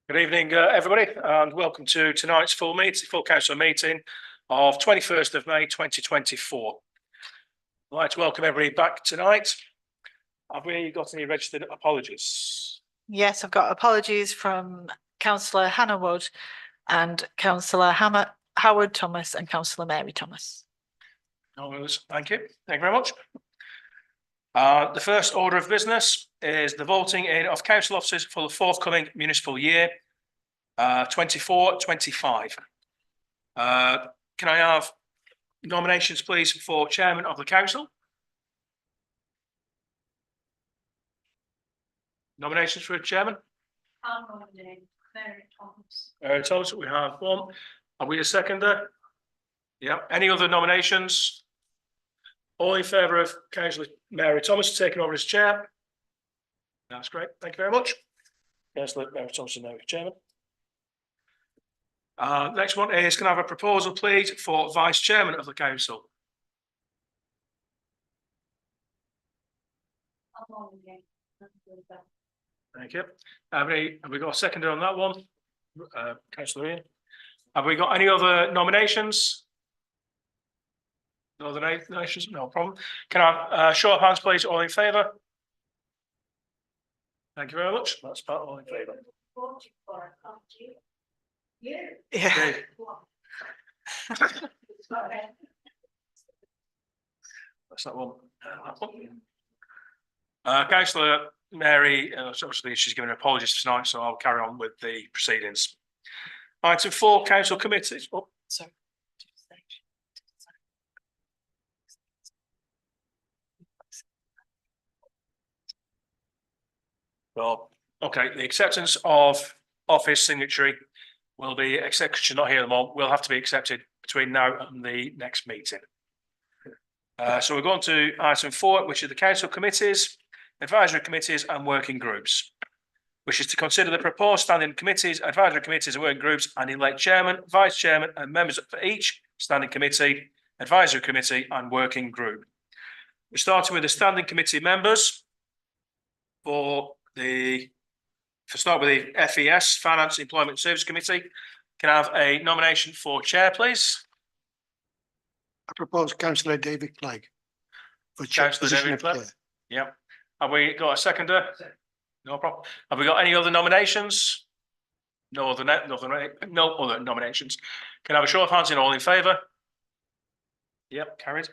Good evening, everybody, and welcome to tonight's full council meeting of 21st of May 2024. I'd like to welcome everybody back tonight. Have we got any registered apologies? Yes, I've got apologies from Councillor Hannah Wood and Councillor Howard Thomas and Councillor Mary Thomas. No worries. Thank you. Thank you very much. The first order of business is the voting in of council officers for the forthcoming municipal year 24-25. Can I have nominations, please, for chairman of the council? Nominations for a chairman? I'll nominate Mary Thomas. Mary Thomas, we have one. Are we a seconder? Yeah. Any other nominations? All in favour of Councillor Mary Thomas taking over as chair? That's great. Thank you very much. Councillor Mary Thomas is now chairman. Next one is, can I have a proposal, please, for vice chairman of the council? I'll nominate. Thank you. Have we got a seconder on that one? Councillor Ian. Have we got any other nominations? No other nominations? No problem. Can I have a show of hands, please? All in favour? Thank you very much. That's about all in favour. Yeah. That's that one. Councillor Mary, obviously she's given apologies tonight, so I'll carry on with the proceedings. Item 4, council committees. Oh, sorry. Well, okay, the acceptance of office signatory will be accepted. She's not here at the moment. Will have to be accepted between now and the next meeting. So we're going to item 4, which is the council committees, advisory committees and working groups, which is to consider the proposed standing committees, advisory committees and working groups and elect chairman, vice chairman and members for each standing committee, advisory committee and working group. We're starting with the standing committee members. Start with the FES, Finance, Employment and Service Committee. Can I have a nomination for chair, please? I propose Councillor David Clegg for Councillor David Clegg. Yeah. Have we got a seconder? No problem. Have we got any other nominations? No other nominations. Can I have a show of hands in all in favour? Yep, carried.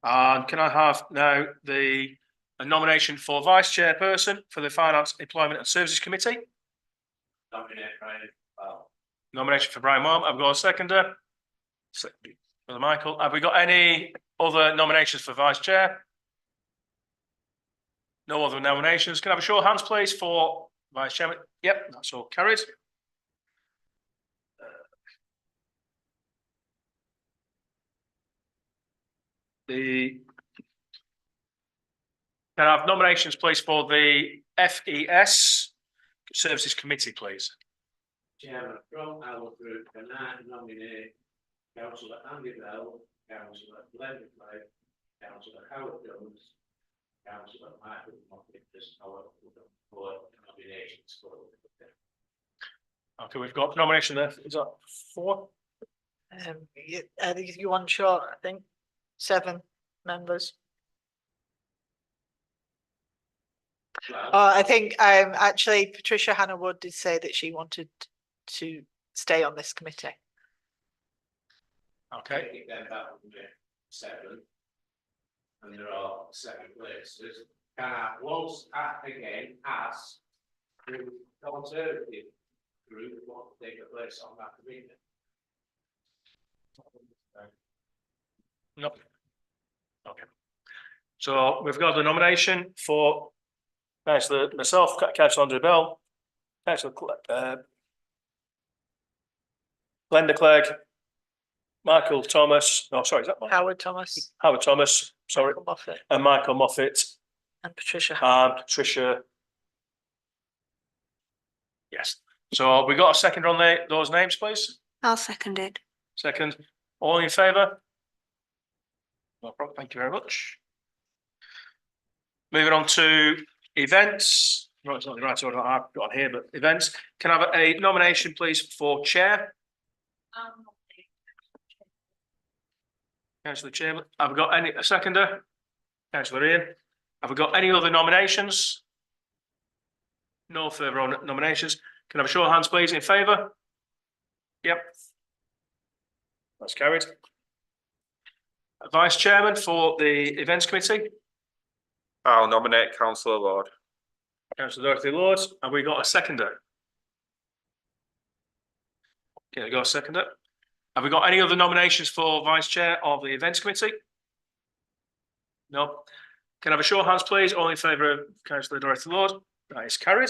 And can I have now a nomination for vice chairperson for the Finance, Employment and Services Committee? Nominate Brian. Nomination for Brian Wong. I've got a seconder. Second for Michael. Have we got any other nominations for vice chair? No other nominations. Can I have a show of hands, please, for vice chairman? Yep, that's all carried. Can I have nominations, please, for the FES Services Committee, please? Chairman, from our group, can I nominate Councillor Andy Bell, Councillor Glenn Clegg, Councillor Howard Jones, Councillor Michael Moffat as our board nominations for. Okay, we've got nomination there. Is that 4? I think you want short, I think 7 members. I think actually Patricia Hannah Wood did say that she wanted to stay on this committee. Okay. Then that would be 7, and there are 7 places. Can I once again ask the Conservative group what to take a place on that committee? Nope. Okay. So we've got the nomination for Councillor myself, Councillor Andrew Bell, Councillor Glenda Clegg, Michael Thomas. No, sorry, is that Howard Thomas? Howard Thomas. Sorry, Michael Moffat. And Michael Moffat And Patricia. and Patricia. Yes. So we got a second on those names, please. I'll second it. Second. All in favour? No problem. Thank you very much. Moving on to events. Right, it's not the right order I've got on here, but events. Can I have a nomination, please, for chair? I'll nominate Councillor Chairman, have we got any, a seconder? Councillor Ian, have we got any other nominations? No further nominations. Can I have a show of hands, please, in favour? Yep. That's carried. Vice Chairman for the Events Committee, I'll nominate Councillor Lord. Councillor Dorothy Lord. Have we got a seconder? Okay, we got a seconder. Have we got any other nominations for Vice Chair of the Events Committee? No. Can I have a show of hands, please? All in favour of Councillor Dorothy Lord? That is carried.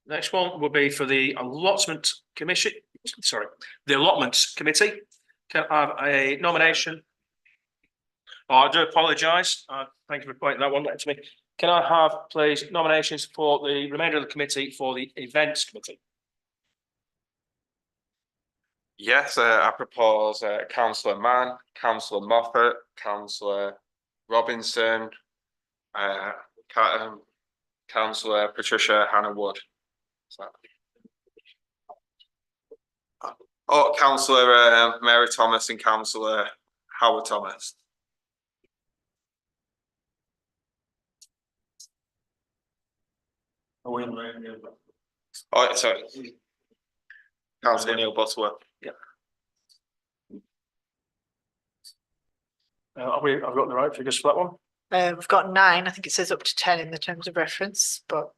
Next one will be for the allotment commission, the allotments committee. Can I have a nomination? Oh, I do apologise. Thank you for pointing that one out to me. Can I have, please, nominations for the remainder of the committee for the events committee? Yes, I propose Councillor Mann, Councillor Moffat, Councillor Robinson, Councillor Patricia Hannah Wood. Oh, Councillor Mary Thomas and Councillor Howard Thomas. Oh, sorry. Councillor Neil Butterworth. I've got the right figures for that one. We've got 9. I think it says up to 10 in the terms of reference, but.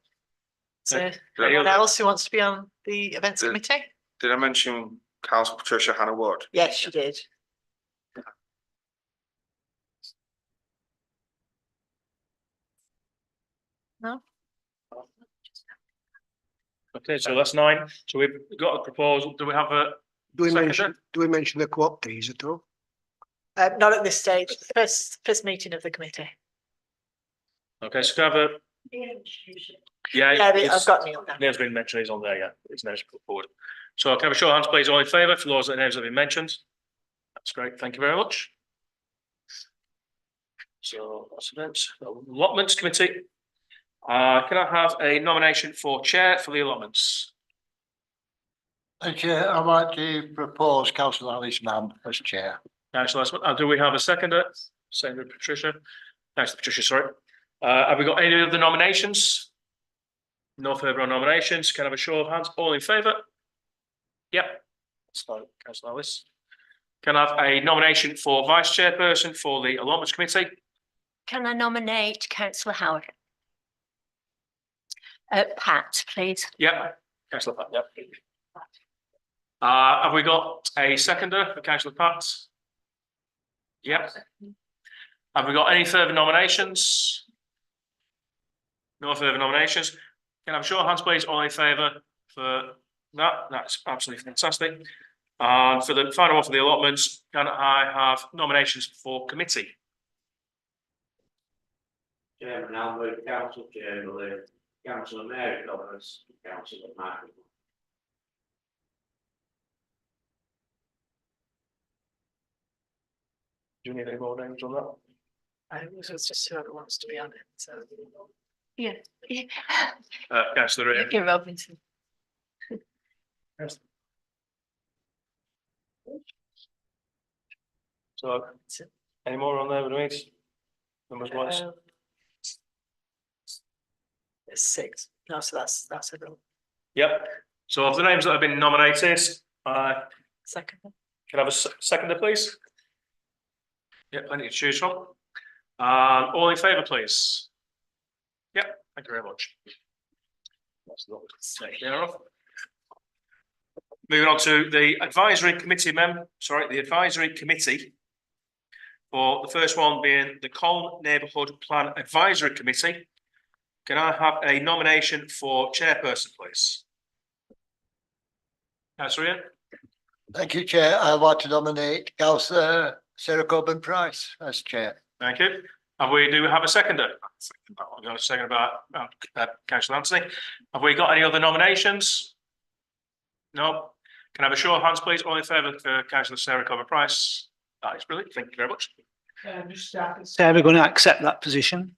So Any anyone other- else who wants to be on the events The- committee? Did I mention Councillor Patricia Hannah Wood? Yes, you did. No? Okay, so that's 9. So we've got a proposal. Do we have a Do we Seconder. mention the co-optees at all? Not at this stage. First meeting of the committee. okay, so can I have a yeah, Yeah, I've it's- got Neil now. name's been mentioned, he's on there, yeah, his name's put forward. So can I have a show of hands, please, all in favour for those that names have been mentioned? That's great, thank you very much. So that's events, allotments committee. Can I have a nomination for chair for the allotments? Chair, I'd like to propose Councillor Alice Lamb as chair. Councillor Esmond, do we have a seconder? Seconder Patricia. Councillor Patricia, sorry. Have we got any other nominations? No further nominations. Can I have a show of hands? All in favour? Yep. So, Councillor Alice. Can I have a nomination for vice chairperson for the allotments committee? Can I nominate Councillor Howard? Pat, please. Yep. Councillor Pat, yep. Have we got a seconder for Councillor Pat? Yep. Have we got any further nominations? No further nominations. Can I have a show of hands, please? All in favour for that? That's absolutely fantastic. And for the final one for the allotments, can I have nominations for committee? Chairman, I'll move Council Chair, Councillor Mary Thomas, Councillor Michael. Do you need any more names on that? I was just whoever wants to be on it, so. Yeah. Councillor Ian. You're Robinson. So, any more on there with me? Numbers wise? It's 6. No, so that's everyone. Yep. So of the names that have been nominated, Second. can I have a seconder, please? Yep, plenty to choose from. All in favour, please? Yep, thank you very much. That's not taken care of. Moving on to the advisory committee the advisory committee. For the first one being the Colne Neighbourhood Plan Advisory Committee. Can I have a nomination for chairperson, please? Councillor Ian? Thank you, Chair. I'd like to nominate Councillor Sarah Coburn Price as chair. Thank you. Do we have a seconder? I've got a second about Councillor Anthony. Have we got any other nominations? No. Can I have a show of hands, please? All in favour for Councillor Sarah Coburn Price? That is brilliant. Thank you very much. Say we're going to accept that position.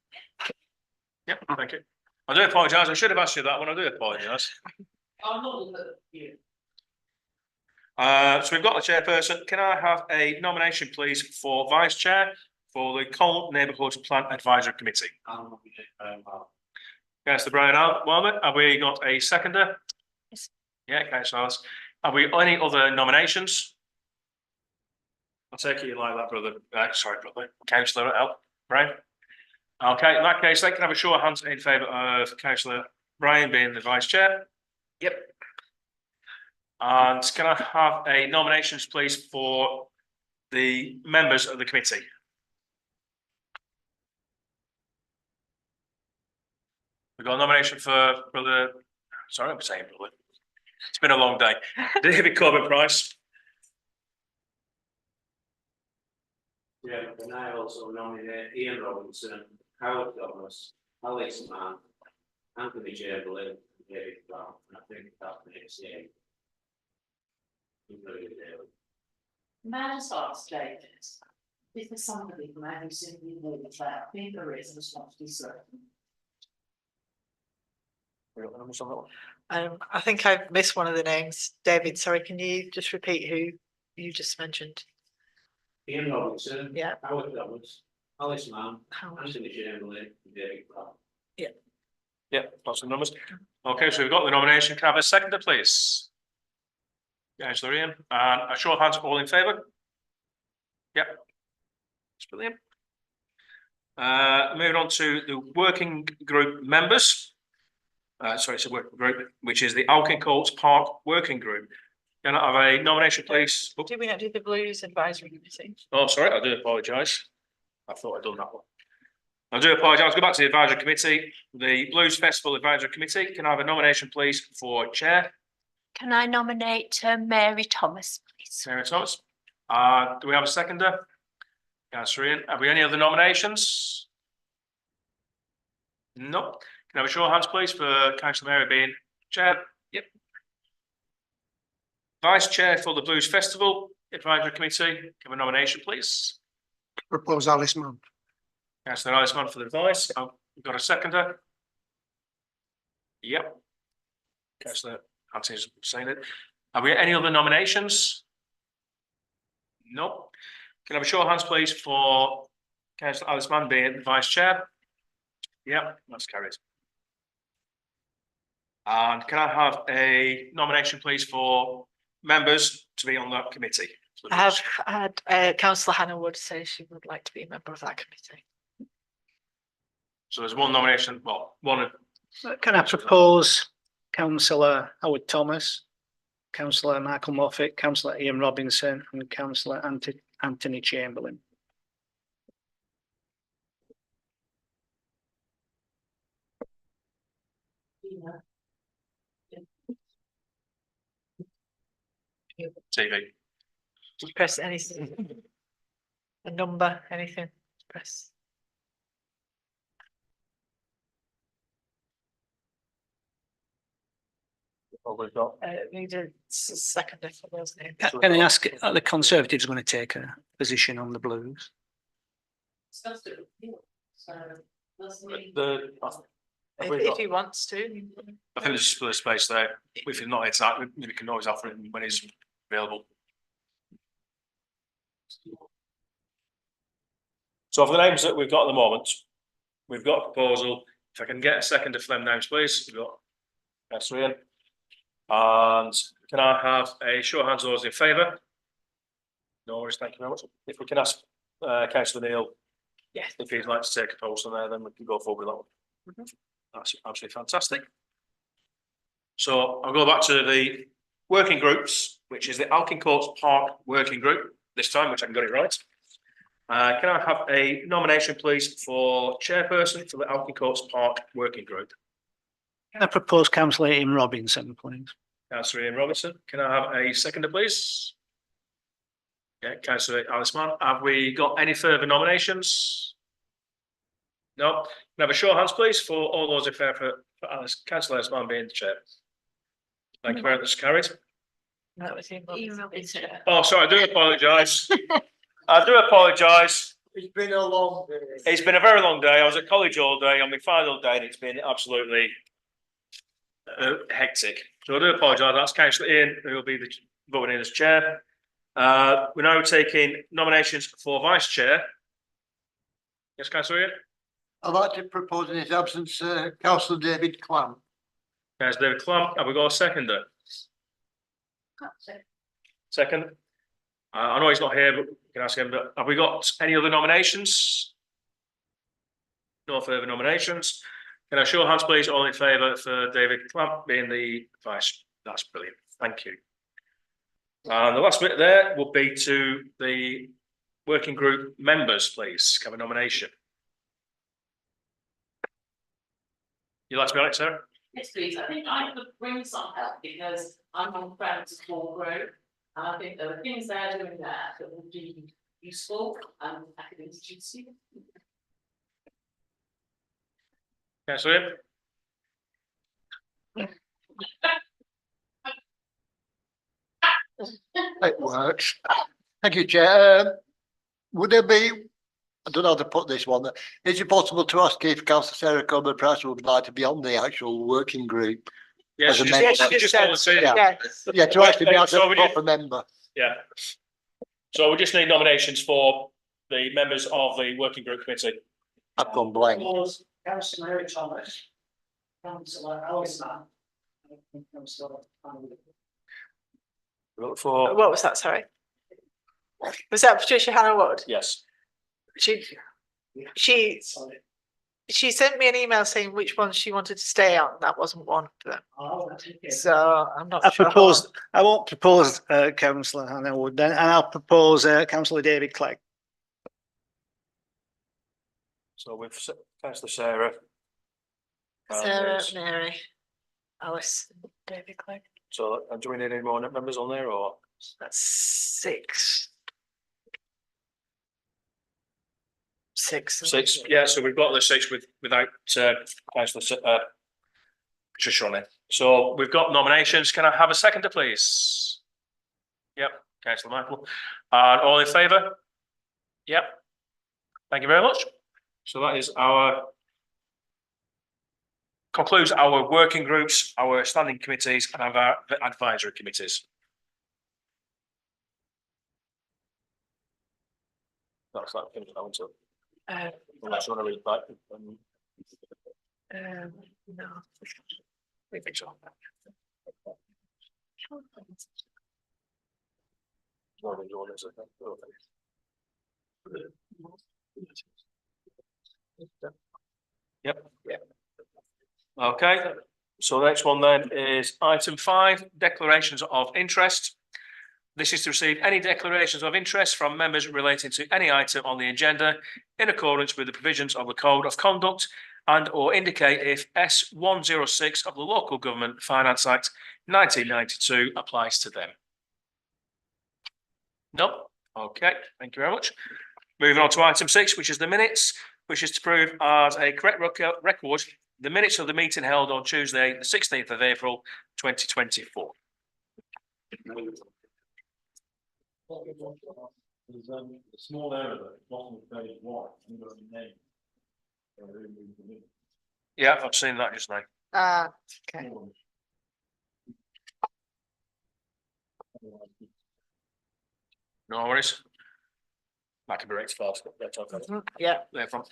Yep, thank you. I do apologise. I should have asked you that one. I do apologise. So we've got the chairperson. Can I have a nomination, please, for vice chair for the Cole Neighbourhood Plan Advisory Committee? I'll nominate Brian Mark. Councillor Brian Warman, have we got a seconder? Yes. Yeah, Councillor Alice. Have we got any other nominations? I'll take it you like that, brother. Sorry, brother. Councillor Brian. Okay, in that case, they can have a show of hands in favour of Councillor Brian being the vice chair. Yep. And can I have a nominations, please, for the members of the committee? We've got a nomination for brother, sorry, I'm saying brother. It's been a long day. David Corbyn Price. Yeah, and I also nominate Ian Robinson, Howard Thomas, Alex Mann, Anthony Chamberlain, and David Brown, and I think that makes it. May I just ask David, if there's somebody from any simply knows that, I think there is, and it's not to be certain. I think I've missed one of the names. David, sorry, can you just repeat who you just mentioned? Ian Robinson. Yeah. Howard Thomas, Alex Mann, Howard. Anthony Chamberlain, and David Brown. Yeah, lots of numbers. Okay, so we've got the nomination. Can I have a seconder, please? Councillor Ian, and a show of hands, all in favour? Yep. That's brilliant. Moving on to the working group members. Sorry, it's a working group, which is the Alkin Courts Park Working Group. Can I have a nomination, please? Oh, Did we not do the Blues Advisory Committee? oh, sorry, I do apologise. I thought I'd done that one. I do apologise. Go back to the advisory committee, the Blues Festival Advisory Committee. Can I have a nomination, please, for chair? Can I nominate Mary Thomas, please? Sarah Thomas. Do we have a seconder? Councillor Ian. Have we any other nominations? No. Can I have a show of hands, please, for Councillor Mary being chair? Yep. Vice chair for the Blues Festival Advisory Committee. Can I have a nomination, please? Propose Alice Mann. Councillor Alice Mann for the vice. We've got a seconder. Yep. Councillor Anthony's saying it. Have we any other nominations? No. Can I have a show of hands, please, for Councillor Alice Mann being the vice chair? Yep, that's carried. And can I have a nomination, please, for members to be on that committee? I have had Councillor Hannah Wood say she would like to be a member of that committee. So there's one nomination, well, one. Can I propose Councillor Howard Thomas, Councillor Michael Moffat, Councillor Ian Robinson, and Councillor Anthony Chamberlain? TV. Just press anything. A number, anything, press. Oh, we've got. Need a seconder for those names. Can I ask, are the Conservatives going to take a position on the Blues? Supposed to, so, doesn't he? If he wants to. I think there's a split of space there. If he's not, it's that, we can always offer it when he's available. So for the names that we've got at the moment, we've got a proposal. If I can get a seconder for them names, please. We've got Councillor Ian. And can I have a show of hands of those in favour? No worries, thank you very much. If we can ask Councillor Neil. Yes. If he'd like to take a post on there, then we can go forward with that one. That's absolutely fantastic. So I'll go back to the working groups, which is the Alkin Courts Park Working Group this time, which I can get it right. Can I have a nomination, please, for chairperson for the Alkin Courts Park Working Group? Can I propose Councillor Ian Robinson, please? Councillor Ian Robinson. Can I have a seconder, please? Yeah, Councillor Alice Mann. Have we got any further nominations? No. Can I have a show of hands, please, for all those in favour for Alice, Councillor Alice Mann being the chair? Thank you very much, carried. That was Ian Ian Robinson. Robinson. Oh, sorry, I do apologise. I do apologise. It's been a long day. It's been a very long day. I was at college all day on my final day and it's been absolutely hectic. So I do apologise. That's Councillor Ian, who will be the voting in as chair. We're now taking nominations for vice chair. Yes, Councillor Ian? I'd like to propose in his absence, Councillor David Clamp. Councillor David Clamp. Have we got a seconder? Second? I know he's not here, but we can ask him, but have we got any other nominations? No further nominations. Can I show of hands, please, all in favour for David Clamp being the vice? That's brilliant. Thank you. And the last bit there will be to the working group members, please. Have a nomination. You'd like to be on it, Sarah? Yes, please. I think I could bring some help because I'm on Friends Small Group. And I think there are things they're doing there that would be useful and I could introduce you. Councillor Ian? It works. Thank you, Chair. Would there be, I don't know how to put this one, is it possible to ask if Councillor Sarah Coburn-Price would like to be on the actual working group? Yes, As a she member. just, she just volunteered. Yeah. Yes. Yeah, to actually be as So a we just- proper member. Yeah. So we just need nominations for the members of the working group committee. I've gone blank. Councillor Mary Thomas, Councillor Alison, and Councillor For, What was that, sorry? Was that Patricia Hannah Wood? yes. She sent me an email saying which ones she wanted to stay on. That wasn't one of them. So I'm not I sure. I won't propose Councillor Hannah Wood then, and I'll propose Councillor David Clegg. So we've Councillor Sarah. and Sarah, there's- Mary, Alice, David Clegg. So do we need any more members on there or? That's six. Six, yeah, so we've got the six without Councillor Patricia on it. So we've got nominations. Can I have a seconder, please? Yep, Councillor Michael. And all in favour? Yep. Thank you very much. So that is concludes our working groups, our standing committees and our advisory committees. That's that. Unless you want to read back. No. I think so. Yep. Yeah. Okay, so the next one then is item 5, declarations of interest. This is to receive any declarations of interest from members relating to any item on the agenda in accordance with the provisions of the Code of Conduct and or indicate if S106 of the Local Government Finance Act 1992 applies to them. No? Okay, thank you very much. Moving on to item 6, which is the minutes, which is to prove as a correct record the minutes of the meeting held on Tuesday, the 16th of April, 2024. There's a small error at the bottom of page 1. You've got a name. Yeah, I've seen that just now. Okay. No worries. That can be rectified. Yeah.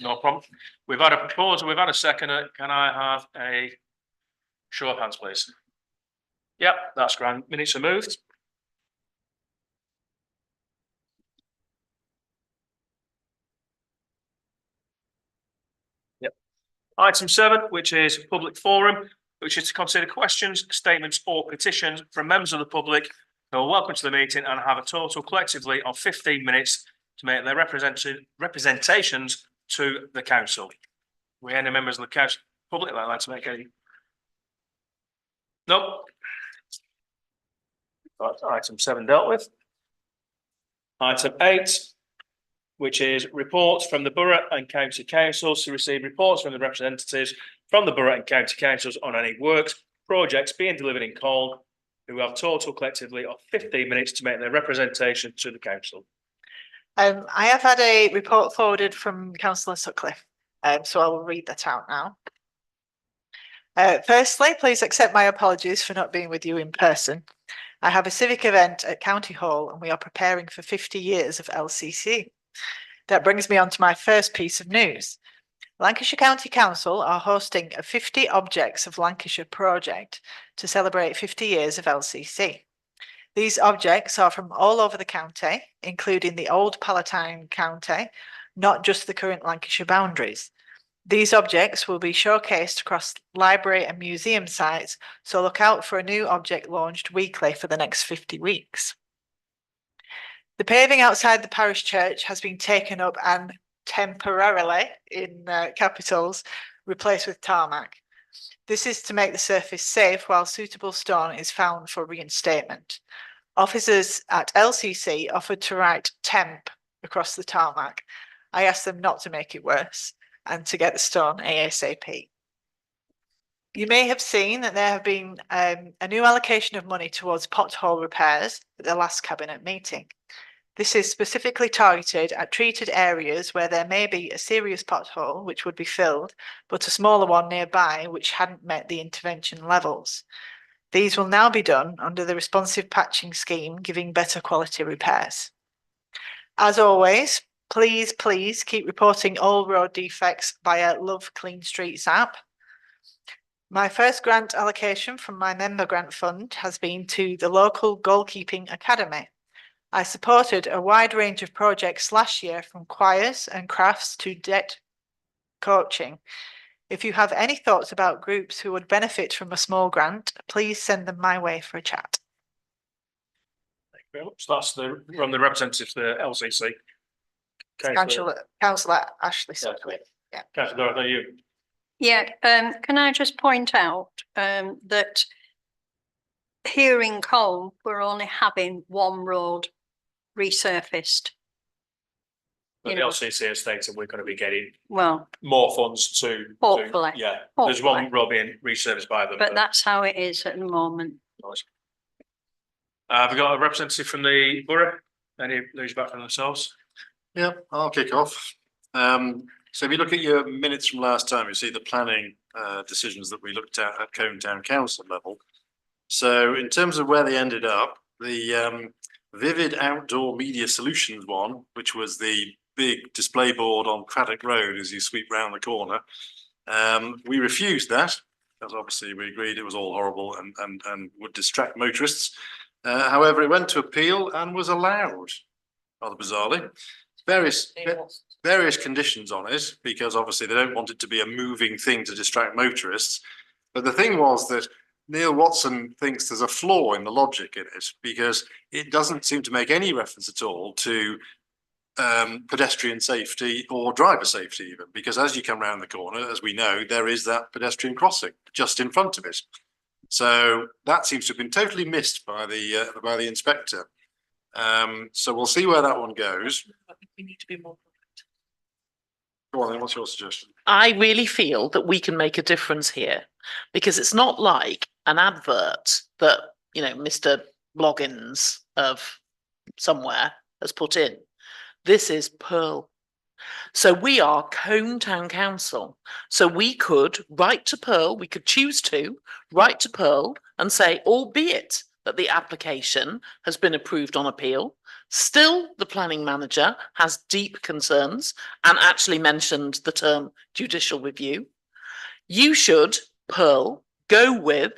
No problem. We've had a proposal, we've had a seconder. Can I have a show of hands, please? Yep, that's grand. Minutes are moved. Yep. Item 7, which is public forum, which is to consider questions, statements or petitions from members of the public who are welcome to the meeting and have a total collectively of 15 minutes to make their representations to the council. We any members of the council public that like to make any? Nope. That's item 7 dealt with. Item 8, which is reports from the borough and county councils to receive reports from the representatives from the borough and county councils on any works, projects being delivered in Colne, who have total collectively of 15 minutes to make their representation to the council. I have had a report forwarded from councillor Sutcliffe, so I will read that out now. Firstly, please accept my apologies for not being with you in person. I have a civic event at County Hall and we are preparing for 50 years of LCC. That brings me on to my first piece of news. Lancashire County Council are hosting a 50 Objects of Lancashire project to celebrate 50 years of LCC. These objects are from all over the county, including the old Palatine County, not just the current Lancashire boundaries. These objects will be showcased across library and museum sites, so look out for a new object launched weekly for the next 50 weeks. The paving outside the parish church has been taken up and temporarily, in capitals, replaced with tarmac. This is to make the surface safe while suitable stone is found for reinstatement. Officers at LCC offered to write temp across the tarmac. I asked them not to make it worse and to get the stone ASAP. You may have seen that there have been a new allocation of money towards pothole repairs at the last cabinet meeting. This is specifically targeted at treated areas where there may be a serious pothole which would be filled, but a smaller one nearby which hadn't met the intervention levels. These will now be done under the responsive patching scheme, giving better quality repairs. As always, please keep reporting all road defects via Love Clean Streets app. My first grant allocation from my member grant fund has been to the local goalkeeping academy. I supported a wide range of projects last year, from choirs and crafts to debt coaching. If you have any thoughts about groups who would benefit from a small grant, please send them my way for a chat. Thank you very much. That's from the representative to the LCC. Councillor Ashley Sutcliffe. Yeah. Councillor Dorothy, you. Yeah, can I just point out that here in Colne, we're only having one road resurfaced. But the LCC has stated we're going to be getting Well, more funds to. Hopefully. Yeah, hopefully, there's one road being resurfaced by them. but that's how it is at the moment. Nice. Have we got a representative from the borough? Any news back from themselves? Yeah, I'll kick off. So if you look at your minutes from last time, you see the planning decisions that we looked at Colne Town Council level. So in terms of where they ended up, the Vivid Outdoor Media Solutions one, which was the big display board on Craddock Road as you sweep round the corner, we refused that, because obviously we agreed it was all horrible and would distract motorists. However, it went to appeal and was allowed, rather bizarrely. Various conditions on it, because obviously they don't want it to be a moving thing to distract motorists. But the thing was that Neil Watson thinks there's a flaw in the logic in it, because it doesn't seem to make any reference at all to pedestrian safety or driver safety even, because as you come around the corner, as we know, there is that pedestrian crossing just in front of it. So that seems to have been totally missed by the inspector. So we'll see where that one goes. We need to be more. Go on then, what's your suggestion? I really feel that we can make a difference here, because it's not like an advert that, you know, Mr. Bloggins of somewhere has put in. This is Pearl. So we are Colne Town Council. So we could write to Pearl, we could choose to write to Pearl and say, albeit that the application has been approved on appeal, still the planning manager has deep concerns and actually mentioned the term judicial review. You should, Pearl, go with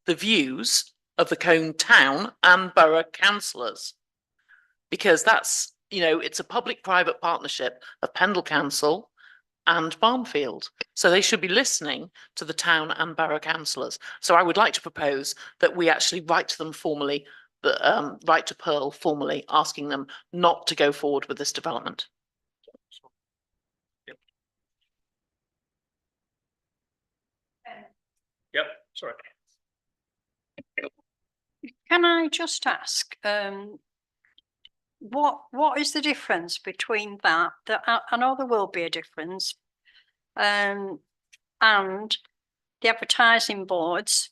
the views of the Colne Town and Borough councillors, because that's, you know, it's a public-private partnership of Pendle Council and Barnfield. So they should be listening to the town and borough councillors. So I would like to propose that we actually write to them formally, write to Pearl formally, asking them not to go forward with this development. Yep, sorry. Can I just ask, what is the difference between that I know there will be a difference, and the advertising boards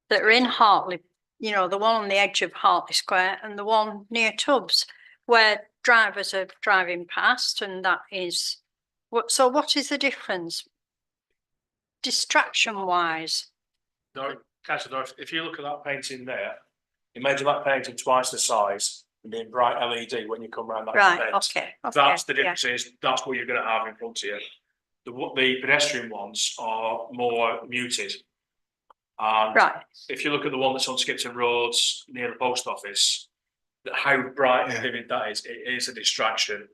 that are in Hartley, you know, the one on the edge of Hartley Square and the one near Tubbs, where drivers are driving past and that is, what is the difference? Distraction wise? No, councillor, if you look at that painting there, imagine that painting twice the size and being bright LED when you come around that Right, bend. okay. That's the yeah. difference is, that's what you're gonna have in front of you. The pedestrian ones are more muted. And Right, if you look at the one that's on Skipton Roads near the post office, how bright and vivid that is, it is a distraction.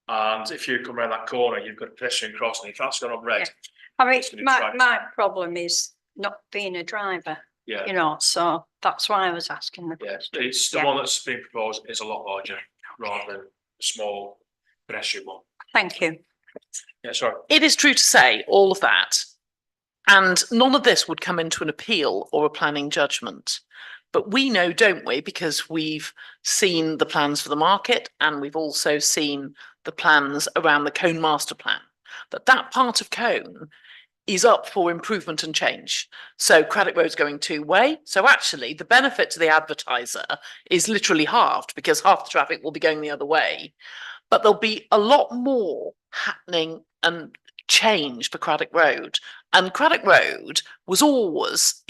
And if you come around that corner, you've got a pedestrian crossing, if that's gone on red, I mean, It's gonna my, distract. my problem is not being a driver, yeah, you know, so that's why I was asking the yeah, question. it's the Yeah. one that's been proposed is a lot larger rather than a small pedestrian one. Thank you. Yeah, sorry. It is true to say all of that. And none of this would come into an appeal or a planning judgment. But we know, don't we, because we've seen the plans for the market and we've also seen the plans around the Cone Master Plan, that that part of Cone is up for improvement and change. So Craddock Road's going two-way. So actually the benefit to the advertiser is literally halved because half the traffic will be going the other way. But there'll be a lot more happening and change for Craddock Road. And Craddock Road was always,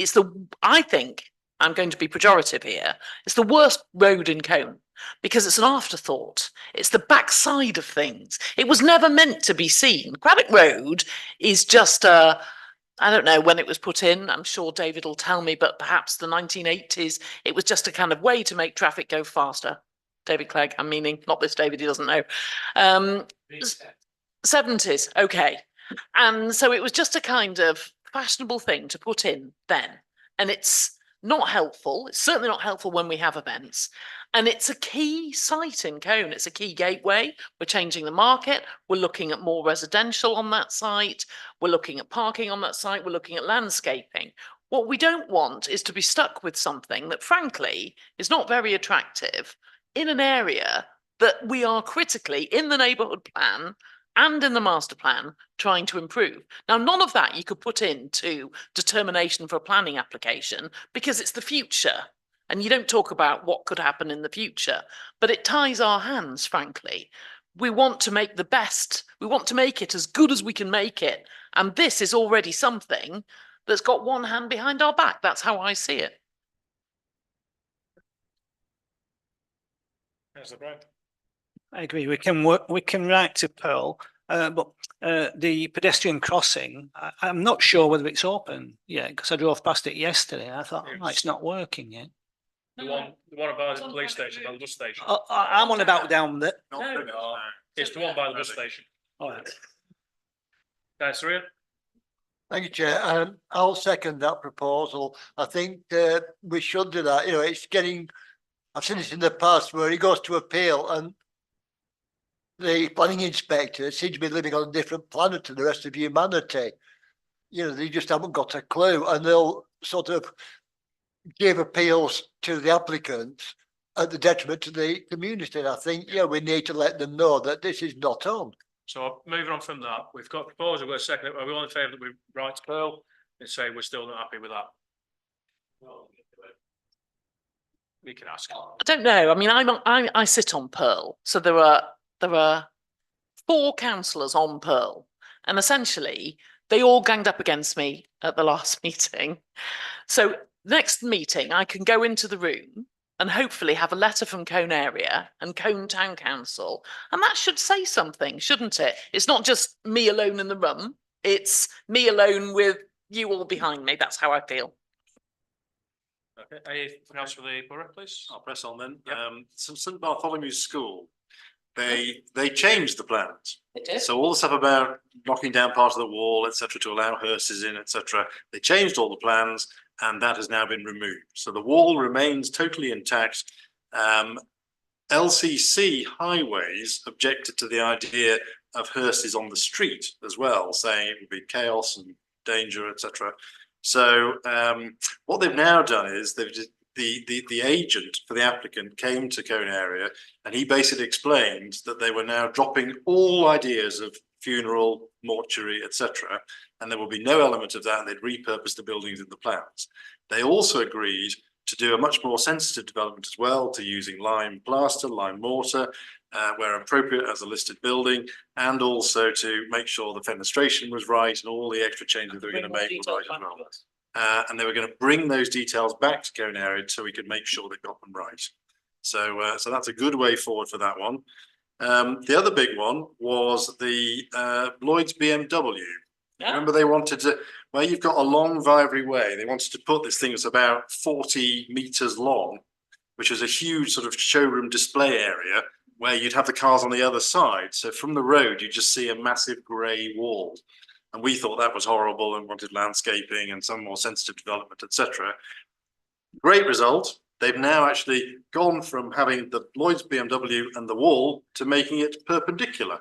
I think, I'm going to be pejorative here, it's the worst road in Cone because it's an afterthought. It's the backside of things. It was never meant to be seen. Craddock Road is just I don't know when it was put in, I'm sure David will tell me, but perhaps the 1980s, it was just a kind of way to make traffic go faster. David Clegg, I'm meaning, not this David, he doesn't know. 70s, okay. And so it was just a kind of fashionable thing to put in then. And it's not helpful. It's certainly not helpful when we have events. And it's a key site in Cone. It's a key gateway. We're changing the market. We're looking at more residential on that site. We're looking at parking on that site. We're looking at landscaping. What we don't want is to be stuck with something that, frankly, is not very attractive in an area that we are critically in the neighbourhood plan and in the master plan trying to improve. Now, none of that you could put into determination for a planning application because it's the future and you don't talk about what could happen in the future, but it ties our hands, frankly. We want to make the best, we want to make it as good as we can make it. And this is already something that's got one hand behind our back. That's how I see it. I agree. We can write to Pearl, but the pedestrian crossing, I'm not sure whether it's open yet because I drove past it yesterday. And I thought, oh, it's not working yet. The one by the police station, by the bus station. I'm on about down there. No, it's the one by the bus station. All right. Councillor Ian? Thank you, Chair. I'll second that proposal. I think we should do that. You know, it's getting, I've seen this in the past where he goes to appeal and the planning inspector seems to be living on a different planet to the rest of humanity. You know, they just haven't got a clue and they'll sort of give appeals to the applicants at the detriment to the community. And I think, yeah, we need to let them know that this is not on. So moving on from that, we've got a proposal, we're second, are we all in favour that we write to Pearl and say we're still not happy with that? We can ask. I don't know. I mean, I sit on Pearl, so there are 4 councillors on Pearl, and essentially they all ganged up against me at the last meeting. So next meeting, I can go into the room and hopefully have a letter from Cone Area and Cone Town Council, and that should say something, shouldn't it? It's not just me alone in the room. It's me alone with you all behind me. That's how I feel. Okay, anything else for the borough, please? I'll press on then. Yep. St Bartholomew School, they changed the plans. It did. So all the stuff about knocking down part of the wall, etc., to allow hearses in, etc., they changed all the plans, and that has now been removed. So the wall remains totally intact. LCC Highways objected to the idea of hearses on the street as well, saying it would be chaos and danger, etc. So what they've now done is the agent for the applicant came to Cone Area and he basically explained that they were now dropping all ideas of funeral, mortuary, etc. And there will be no element of that, and they'd repurpose the buildings in the plans. They also agreed to do a much more sensitive development as well, to using lime plaster, lime mortar, where appropriate as a listed building, and also to make sure the fenestration was right and all the extra changes they were going to make were right as well. And they were going to bring those details back to Cone Area so we could make sure they got them right. So, so that's a good way forward for that one. The other big one was the Lloyd's BMW. Remember, they wanted to, where you've got a long Vivery Way, they wanted to put this thing that's about 40 meters long, which is a huge sort of showroom display area where you'd have the cars on the other side. So from the road, you just see a massive grey wall. And we thought that was horrible and wanted landscaping and some more sensitive development, etc. Great result. They've now actually gone from having the Lloyd's BMW and the wall to making it perpendicular.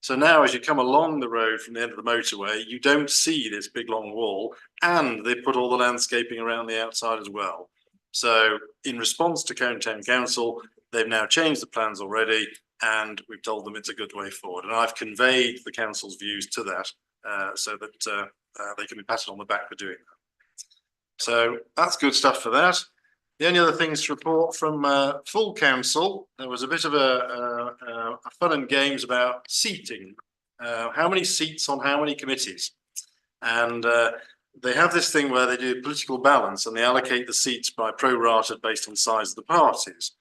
So now as you come along the road from the end of the motorway, you don't see this big long wall, and they put all the landscaping around the outside as well. So in response to Cone Town Council, they've now changed the plans already, and we've told them it's a good way forward. And I've conveyed the council's views to that so that they can be patted on the back for doing that. So that's good stuff for that. The only other things to report from full council, there was a bit of a fun and games about seating. How many seats on how many committees? And they have this thing where they do political balance and they allocate the seats by pro-rata based on size of the parties.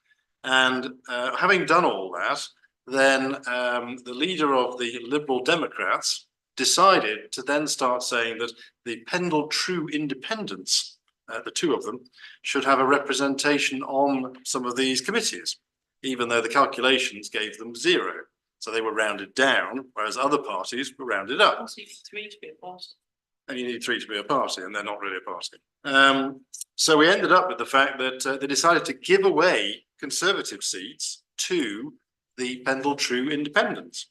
And having done all that, then the leader of the Liberal Democrats decided to then start saying that the Pendle True Independents, the two of them, should have a representation on some of these committees, even though the calculations gave them 0. So they were rounded down, whereas other parties were rounded up. Also, you need 3 to be a party. And you need 3 to be a party, and they're not really a party. So we ended up with the fact that they decided to give away Conservative seats to the Pendle True Independents.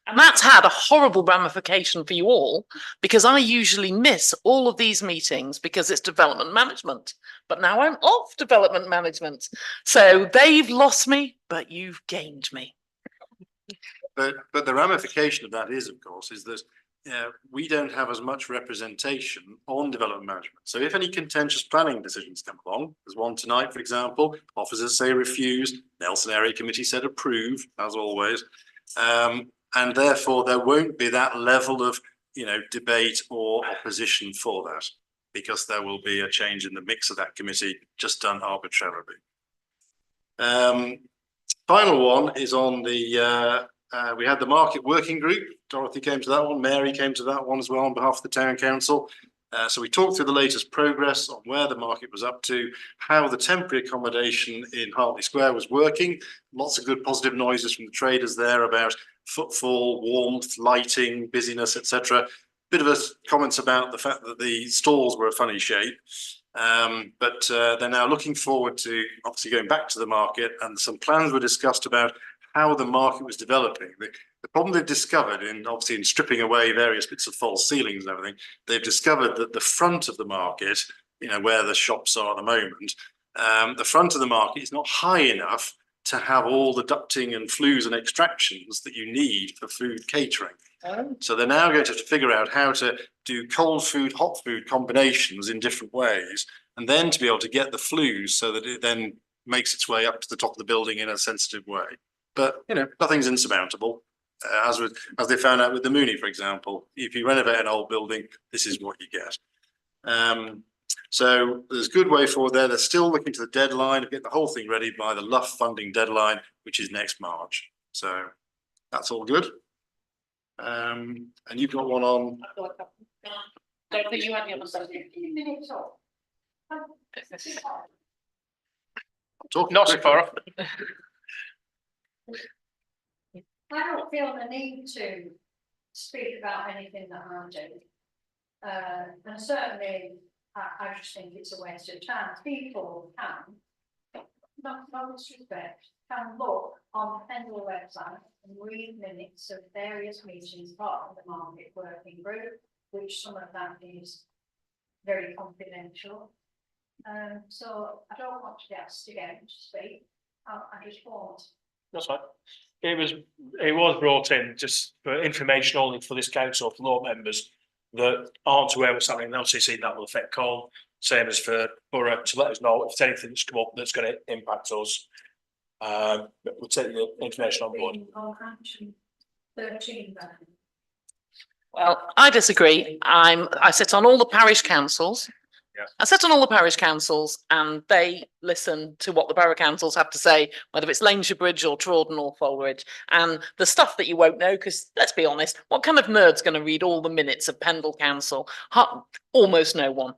And that's had a horrible ramification for you all, because I usually miss all of these meetings because it's development management. But now I'm off development management. So they've lost me, but you've gained me. But the ramification of that is, of course, is that we don't have as much representation on development management. So if any contentious planning decisions come along, there's one tonight, for example, officers say refuse, Nelson Area Committee said approve, as always. And therefore there won't be that level of, debate or opposition for that, because there will be a change in the mix of that committee just done arbitrarily. Final one is on the, we had the market working group. Dorothy came to that one, Mary came to that one as well on behalf of the town council. So we talked through the latest progress on where the market was up to, how the temporary accommodation in Hartley Square was working. Lots of good positive noises from the traders there about footfall, warmth, lighting, busyness, etc. Bit of a comments about the fact that the stalls were a funny shape. But they're now looking forward to obviously going back to the market, and some plans were discussed about how the market was developing. The problem they've discovered in stripping away various bits of false ceilings and everything, they've discovered that the front of the market, where the shops are at the moment, the front of the market is not high enough to have all the ducting and flues and extractions that you need for food catering. So they're now going to have to figure out how to do cold food, hot food combinations in different ways, and then to be able to get the flues so that it then makes its way up to the top of the building in a sensitive way. But, nothing's insurmountable. As they found out with the Mooney, for example, if you renovate an old building, this is what you get. So there's a good way forward there. They're still looking to the deadline to get the whole thing ready by the Luff funding deadline, which is next March. So that's all good. And you've got one on. Don't think you had the other stuff. Not so far off. I don't feel the need to speak about anything that I'm doing. And certainly, I just think it's a waste of time. People can, no disrespect, can look on the Pendle website and read minutes of various meetings part of the market working group, which some of that is very confidential. So I don't want to get asked again to speak. I just won't. That's fine. It was brought in just for information only for this council, for law members that aren't aware what's happening in LCC. That will affect Cole. same as for Borough, to let us know if there's anything that's come up that's going to impact us. We'll take the information on board. 13 then. Well, I disagree. I sit on all the parish councils. Yeah. I sit on all the parish councils and they listen to what the borough councils have to say, whether it's Lancashire Bridge or Trawden or Fulridge. And the stuff that you won't know, because let's be honest, what kind of nerd's going to read all the minutes of Pendle Council? Almost no one.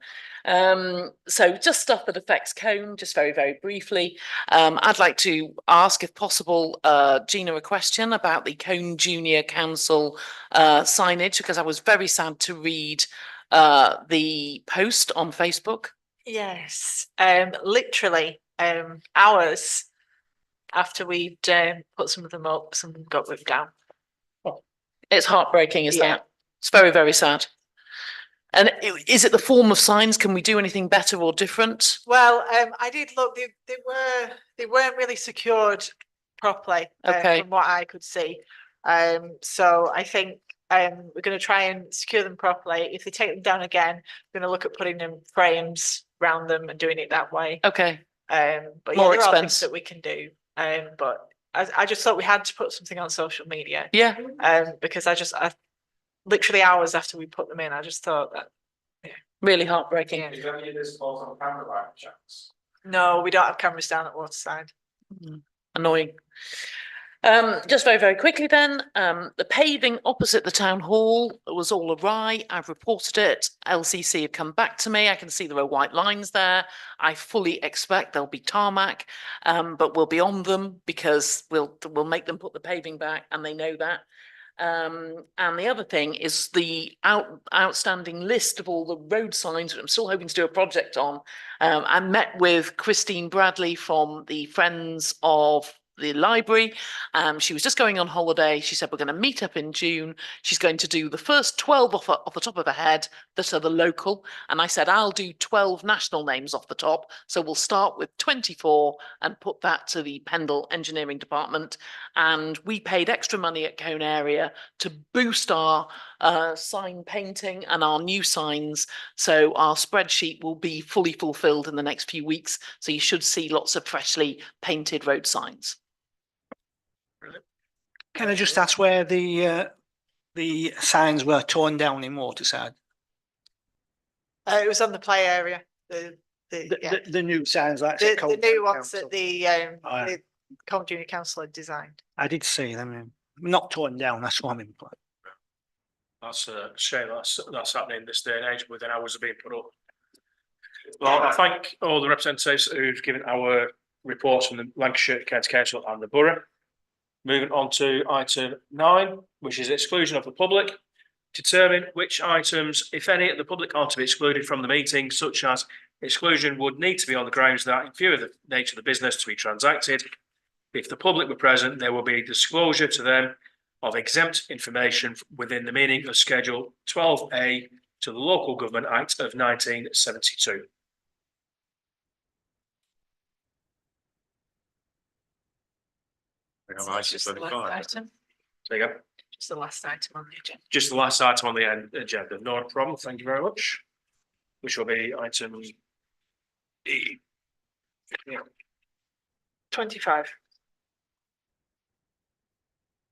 So just stuff that affects Cone, just very, very briefly. I'd like to ask, if possible, Gina a question about the Cone Junior Council signage, because I was very sad to read the post on Facebook. Yes, literally, hours after we'd put some of them up, some of them got ripped down. It's heartbreaking, is Yeah. that? It's very, very sad. And is it the form of signs? Can we do anything better or different? Well, I did look, they weren't really secured properly, Okay. from what I could see. So I think we're going to try and secure them properly. If they take them down again, we're going to look at putting them frames around them and doing it that way. Okay. But yeah, More there are things expense. that we can do. But I just thought we had to put something on social media. Yeah. Because I literally hours after we put them in, I just thought that. Really heartbreaking. Yeah. Is there any of this falls on camera by chance? No, we don't have cameras down at Waterside. Annoying. Just very, very quickly then, the paving opposite the town hall was all awry. I've reported it. LCC have come back to me. I can see there are white lines there. I fully expect there'll be tarmac, but we'll be on them because we'll make them put the paving back, and they know that. And the other thing is the outstanding list of all the road signs that I'm still hoping to do a project on. I met with Christine Bradley from the Friends of the Library. She was just going on holiday. She said, we're going to meet up in June. She's going to do the first 12 off the top of her head that are the local. And I said, I'll do 12 national names off the top. So we'll start with 24 and put that to the Pendle Engineering Department. And we paid extra money at Cone Area to boost our sign painting and our new signs. So our spreadsheet will be fully fulfilled in the next few weeks. So you should see lots of freshly painted road signs. Can I just ask where the signs were torn down in Waterside? It was on the play area. The The new signs, like the new ones that the Oh, yeah. Cone Junior Council had designed. I did see them, not torn down. That's what I mean. That's a shame. That's happening this day and age within hours of being put up. Well, I thank all the representatives who've given our reports from the Lancashire County Council and the Borough. Moving on to item 9, which is exclusion of the public. Determine which items, if any, the public are to be excluded from the meeting, such as exclusion would need to be on the grounds that in view of the nature of the business to be transacted, if the public were present, there will be disclosure to them of exempt information within the meaning of Schedule 12A to the Local Government Act of 1972. We have So it's item just the last 35. item. There you go. Just the last item on the agenda. Just the last item on the agenda. No problem. Thank you very much. Which will be item E. 25.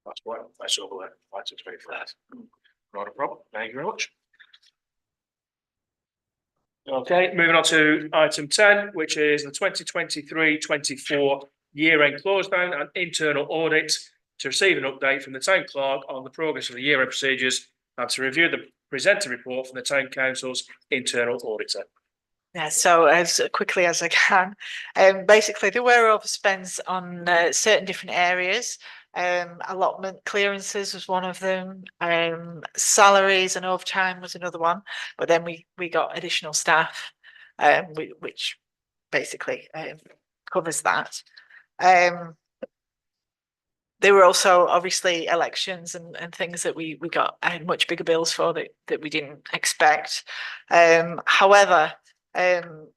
That's what that's over there. Item 25. Not a problem. Thank you very much. Okay, moving on to item 10, which is the 2023-24 year-end close down and internal audit, to receive an update from the town clerk on the progress of the year-end procedures and to review the presented report from the town council's internal auditor. Yeah, so as quickly as I can, basically there were overspends on certain different areas. Allotment clearances was one of them. Salaries and overtime was another one. But then we got additional staff, which basically covers that. There were also obviously elections and things that we got much bigger bills for that we didn't expect. However,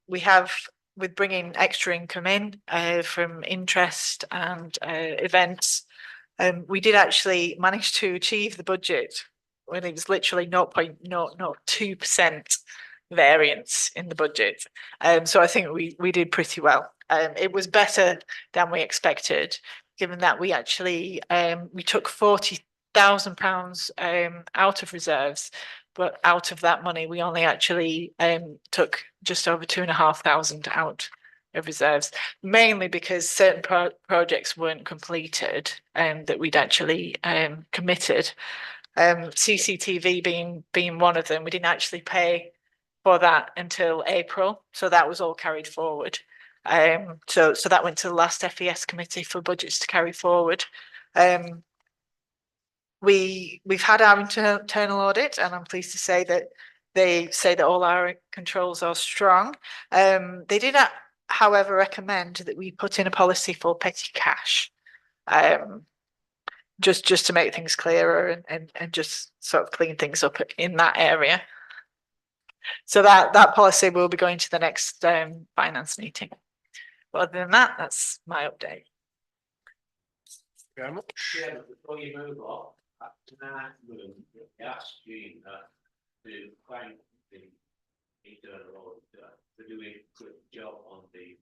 we have, with bringing extra income in from interest and events, we did actually manage to achieve the budget when it was literally 0.002% variance in the budget. So I think we did pretty well. It was better than we expected, given that we actually we took £40,000 out of reserves, but out of that money we only actually took just over 2,500 out of reserves, mainly because certain projects weren't completed that we'd actually committed. CCTV being one of them. We didn't actually pay for that until April, so that was all carried forward. So that went to the last FES committee for budgets to carry forward. We've had our internal audit, and I'm pleased to say that they say that all our controls are strong. They did, however, recommend that we put in a policy for petty cash. Just to make things clearer and just sort of clean things up in that area. So that policy will be going to the next finance meeting. But other than that, that's my update. Very much. Yeah, but before you move on, tonight move, ask Jean to find the internal auditor to do a good job on the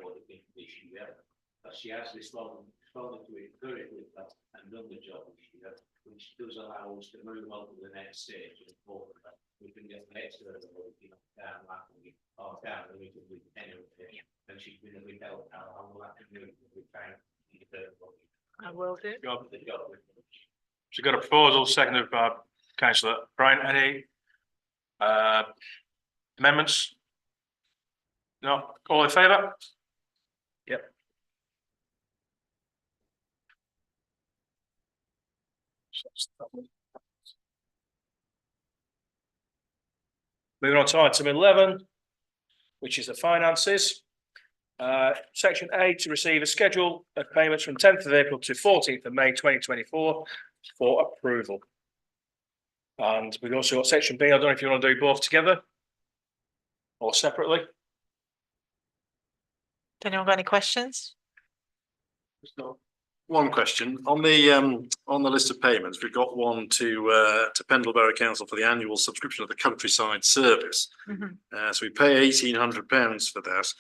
auditing issue. Yeah, but she has responded to it very quickly and done the job this year, which does allow us to move on to the next stage of the we can get the external auditing down like we are down and we can do anyway. And she's been a big help now. I will have to do it with time. I will do. So we've got a proposal, seconded by councillor Brian. Any amendments? No, all in favour? Yep. Moving on to item 11, which is the finances. Section A, to receive a schedule of payments from 10th of April to 14th of May 2024 for approval. And we've also got section B. I don't know if you want to do both together or separately. Anyone got any questions? One question on the list of payments. We've got one to Pendle Borough Council for the annual subscription of the Countryside Service. So we pay £1,800 for that.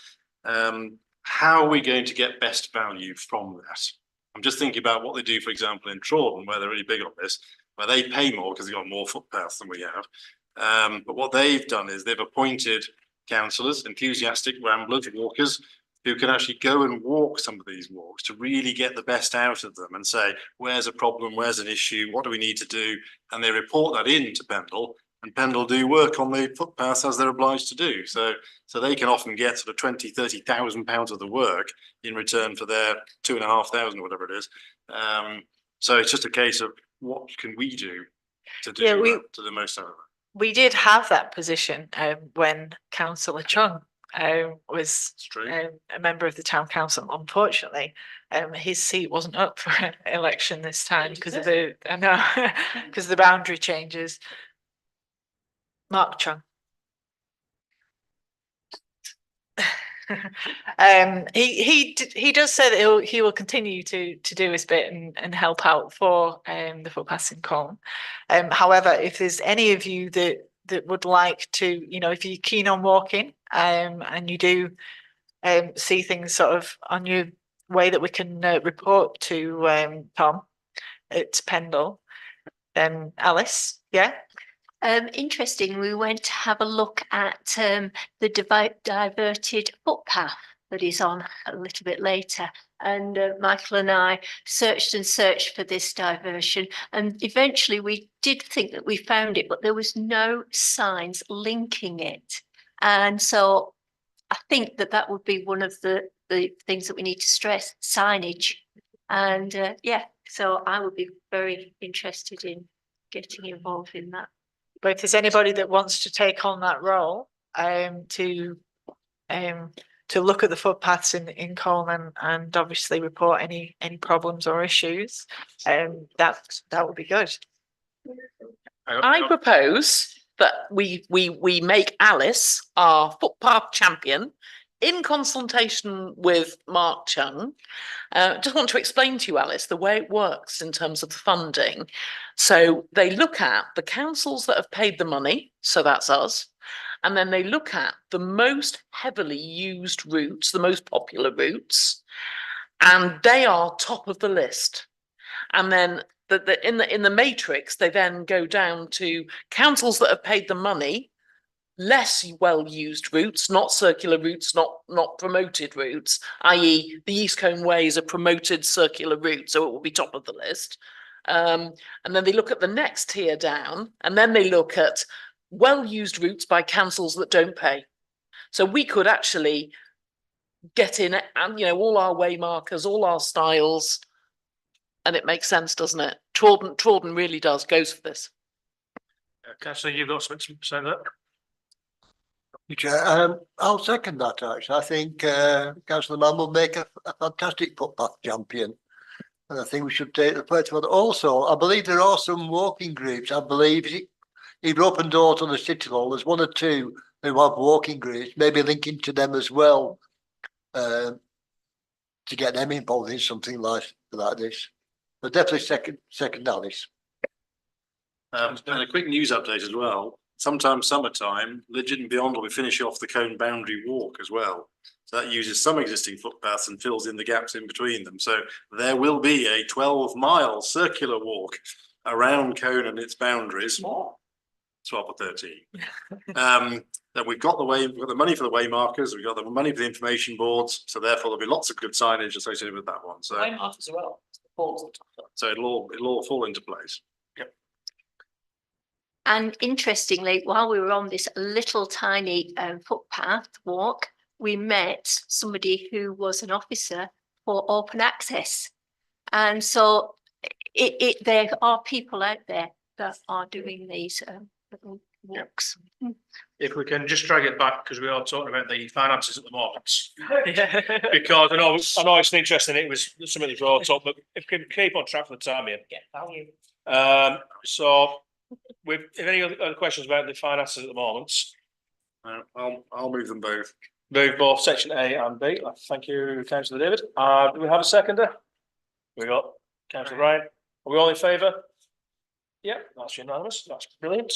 How are we going to get best value from that? I'm just thinking about what they do, for example, in Trawden, where they're really big on this, where they pay more because they've got more footpaths than we have. But what they've done is they've appointed councillors, enthusiastic ramblers, walkers, who can actually go and walk some of these walks to really get the best out of them and say, where's a problem, where's an issue, what do we need to do? And they report that in to Pendle, and Pendle do work on the footpaths as they're obliged to do. So they can often get sort of 20,000, £30,000 of the work in return for their 2,500 or whatever it is. So it's just a case of what can we do to do to the most out of it. We did have that position when Councillor Chung was a member of the town council. Unfortunately, his seat wasn't up for election this time because of the because of the boundary changes. Mark Chung. He does say that he will continue to do his bit and help out for the footpaths in Colne. However, if there's any of you that would like to, if you're keen on walking and you do see things sort of on your way that we can report to Tom at Pendle, then Alice, yeah. Interesting, we went to have a look at the diverted footpath that is on a little bit later. And Michael and I searched and searched for this diversion. And eventually we did think that we found it, but there was no signs linking it. And so I think that would be one of the things that we need to stress, signage. And so I would be very interested in getting involved in that. But if there's anybody that wants to take on that role, to look at the footpaths in Colne and obviously report any problems or issues, that would be good. I propose that we make Alice our footpath champion in consultation with Mark Chung. Just want to explain to you, Alice, the way it works in terms of the funding. So they look at the councils that have paid the money, so that's us, and then they look at the most heavily used routes, the most popular routes, and they are top of the list. And then in the matrix, they then go down to councils that have paid the money, less well-used routes, not circular routes, not promoted routes, i.e. the East Combe Way is a promoted circular route, so it will be top of the list. And then they look at the next tier down, and then they look at well-used routes by councils that don't pay. So we could actually get in and, you know, all our way markers, all our styles, and it makes sense, doesn't it? Trawden really goes for this. Councillor, you've got something to say there? Chair, I'll second that actually. I think Councillor Mann will make a fantastic footpath champion. And I think we should take the place for that. Also, I believe there are some walking groups. I believe either Open Doors or the City Hall, there's one or two who have walking groups, maybe linking to them as well. To get them involved in something like this. But definitely second Alice. And a quick news update as well. Sometime summertime, Legit and Beyond will be finishing off the Cone Boundary Walk as well. So that uses some existing footpaths and fills in the gaps in between them. So there will be a 12-mile circular walk around Cone and its boundaries. 12 or 13. Then we've got the money for the way markers, we've got the money for the information boards, so therefore there'll be lots of good signage associated with that one. So Way markers as well. so it'll all fall into place. And interestingly, while we were on this little tiny footpath walk, we met somebody who was an officer for open access. And so there are people out there that are doing these little walks. If we can just drag it back, because we are talking about the finances at the moment. Because I know it's interesting, it was something that brought up, but if we can keep on track for the time here. Get value. So if any other questions about the finances at the moment, I'll move them both. move both section A and B. Thank you, Councillor David. Do we have a seconder? We got Councillor Ryan. Are we all in favour? Yeah, that's unanimous. That's brilliant.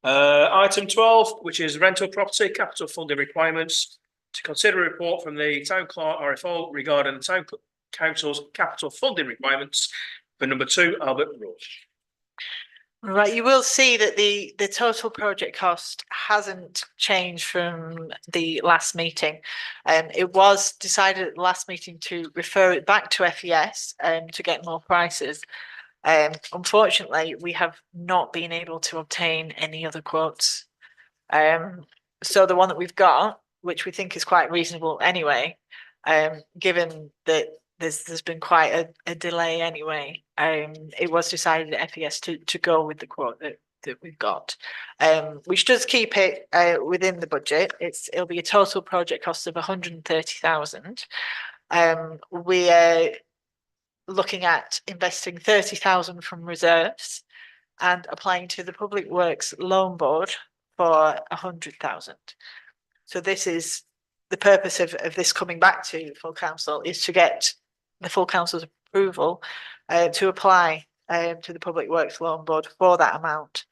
Item 12, which is rental property capital funding requirements. To consider a report from the Town Clerk RFO regarding the Town Council's capital funding requirements for number 2 Albert Road. Right, you will see that the total project cost hasn't changed from the last meeting. It was decided at the last meeting to refer it back to FES to get more prices. Unfortunately, we have not been able to obtain any other quotes. So the one that we've got, which we think is quite reasonable anyway, given that there's been quite a delay anyway, it was decided at FES to go with the quote that we've got, which does keep it within the budget. It'll be a total project cost of 130,000. We're looking at investing 30,000 from reserves and applying to the Public Works Loan Board for 100,000. So this is the purpose of this coming back to full council, is to get the full council's approval to apply to the Public Works Loan Board for that amount.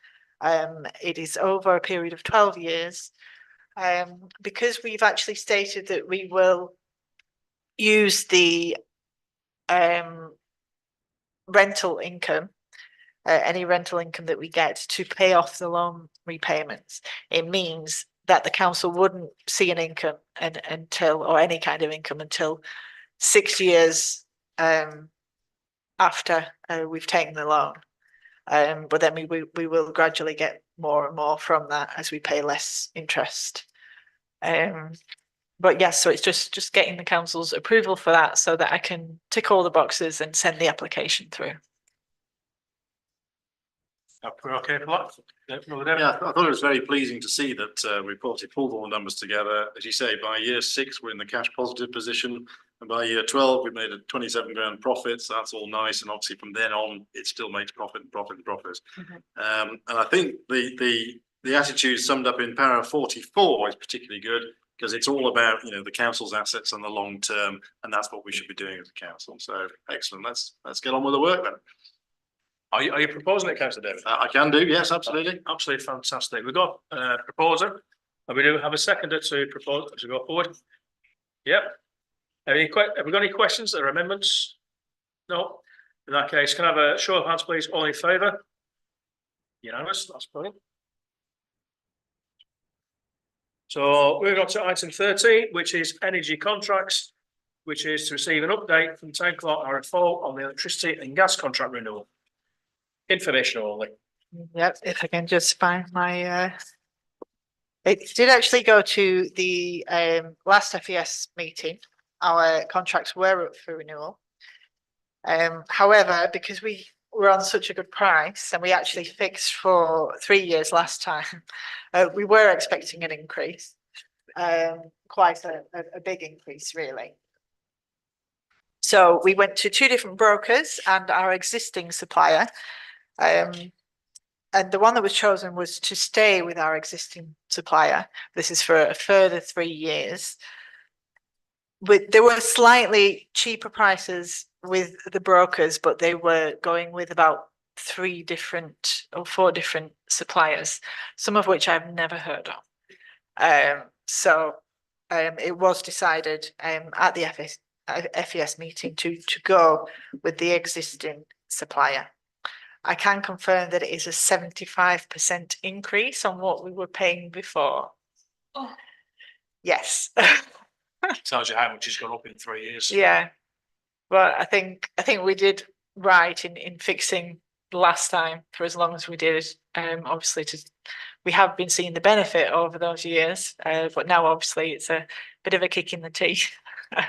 It is over a period of 12 years. Because we've actually stated that we will use the rental income, any rental income that we get to pay off the loan repayments, it means that the council wouldn't see an income until, or any kind of income until 6 years after we've taken the loan. But then we will gradually get more and more from that as we pay less interest. But yes, so it's just getting the council's approval for that so that I can tick all the boxes and send the application through. We're okay for that? Yeah, I thought it was very pleasing to see that we pulled all the numbers together. As you say, by year 6, we're in the cash positive position. And by year 12, we made a 27 grand profit. So that's all nice. And obviously from then on, it still makes profit and profit and profit. Mm-hmm. And I think the attitude summed up in paragraph 44 is particularly good, because it's all about, you know, the council's assets and the long term. And that's what we should be doing as a council. So excellent. Let's get on with the work then. Are you proposing it, councillor David? I can do, yes, absolutely. Absolutely fantastic. We've got a proposer, and we do have a seconder to propose, to go forward. Yep. Have we got any questions or amendments? No? In that case, can I have a show of hands, please? All in favour? Unanimous, that's brilliant. So moving on to item 13, which is energy contracts, which is to receive an update from Town Clerk RFO on the electricity and gas contract renewal. Information only. Yep, if I can just find my it did actually go to the last FES meeting. Our contracts were up for renewal. However, because we were on such a good price and we actually fixed for 3 years last time, we were expecting an increase. Quite a big increase, really. So we went to 2 different brokers and our existing supplier. And the one that was chosen was to stay with our existing supplier. This is for a further 3 years. There were slightly cheaper prices with the brokers, but they were going with about 3 different or 4 different suppliers, some of which I've never heard of. So it was decided at the FES meeting to go with the existing supplier. I can confirm that it is a 75% increase on what we were paying before. Oh. Yes. Tells you how much it's gone up in 3 years. Yeah. But I think we did right in fixing last time for as long as we did. Obviously we have been seeing the benefit over those years, but now obviously it's a bit of a kick in the teeth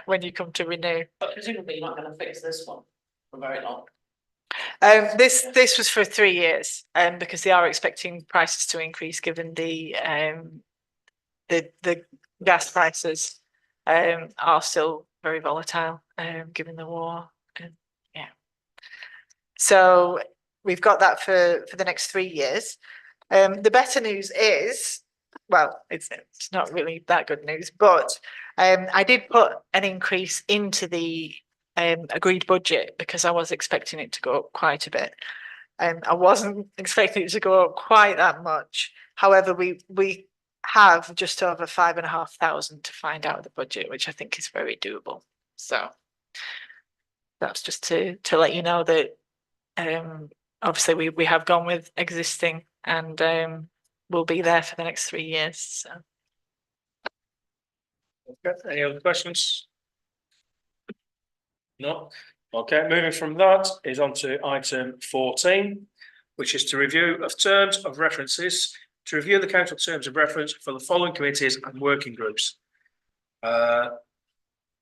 when you come to renew. But presumably you're not going to fix this one for very long. This was for 3 years, because they are expecting prices to increase given the gas prices are still very volatile, given the war. Yeah. So we've got that for the next 3 years. The better news is, well, it's not really that good news, but I did put an increase into the agreed budget because I was expecting it to go up quite a bit. I wasn't expecting it to go up quite that much. However, we have just over 5,500 to find out the budget, which I think is very doable. So that's just to let you know that obviously we have gone with existing and we'll be there for the next 3 years. So. Okay, any other questions? No. Okay, moving from that is on to item 14, which is to review of terms of references, to review the council terms of reference for the following committees and working groups. So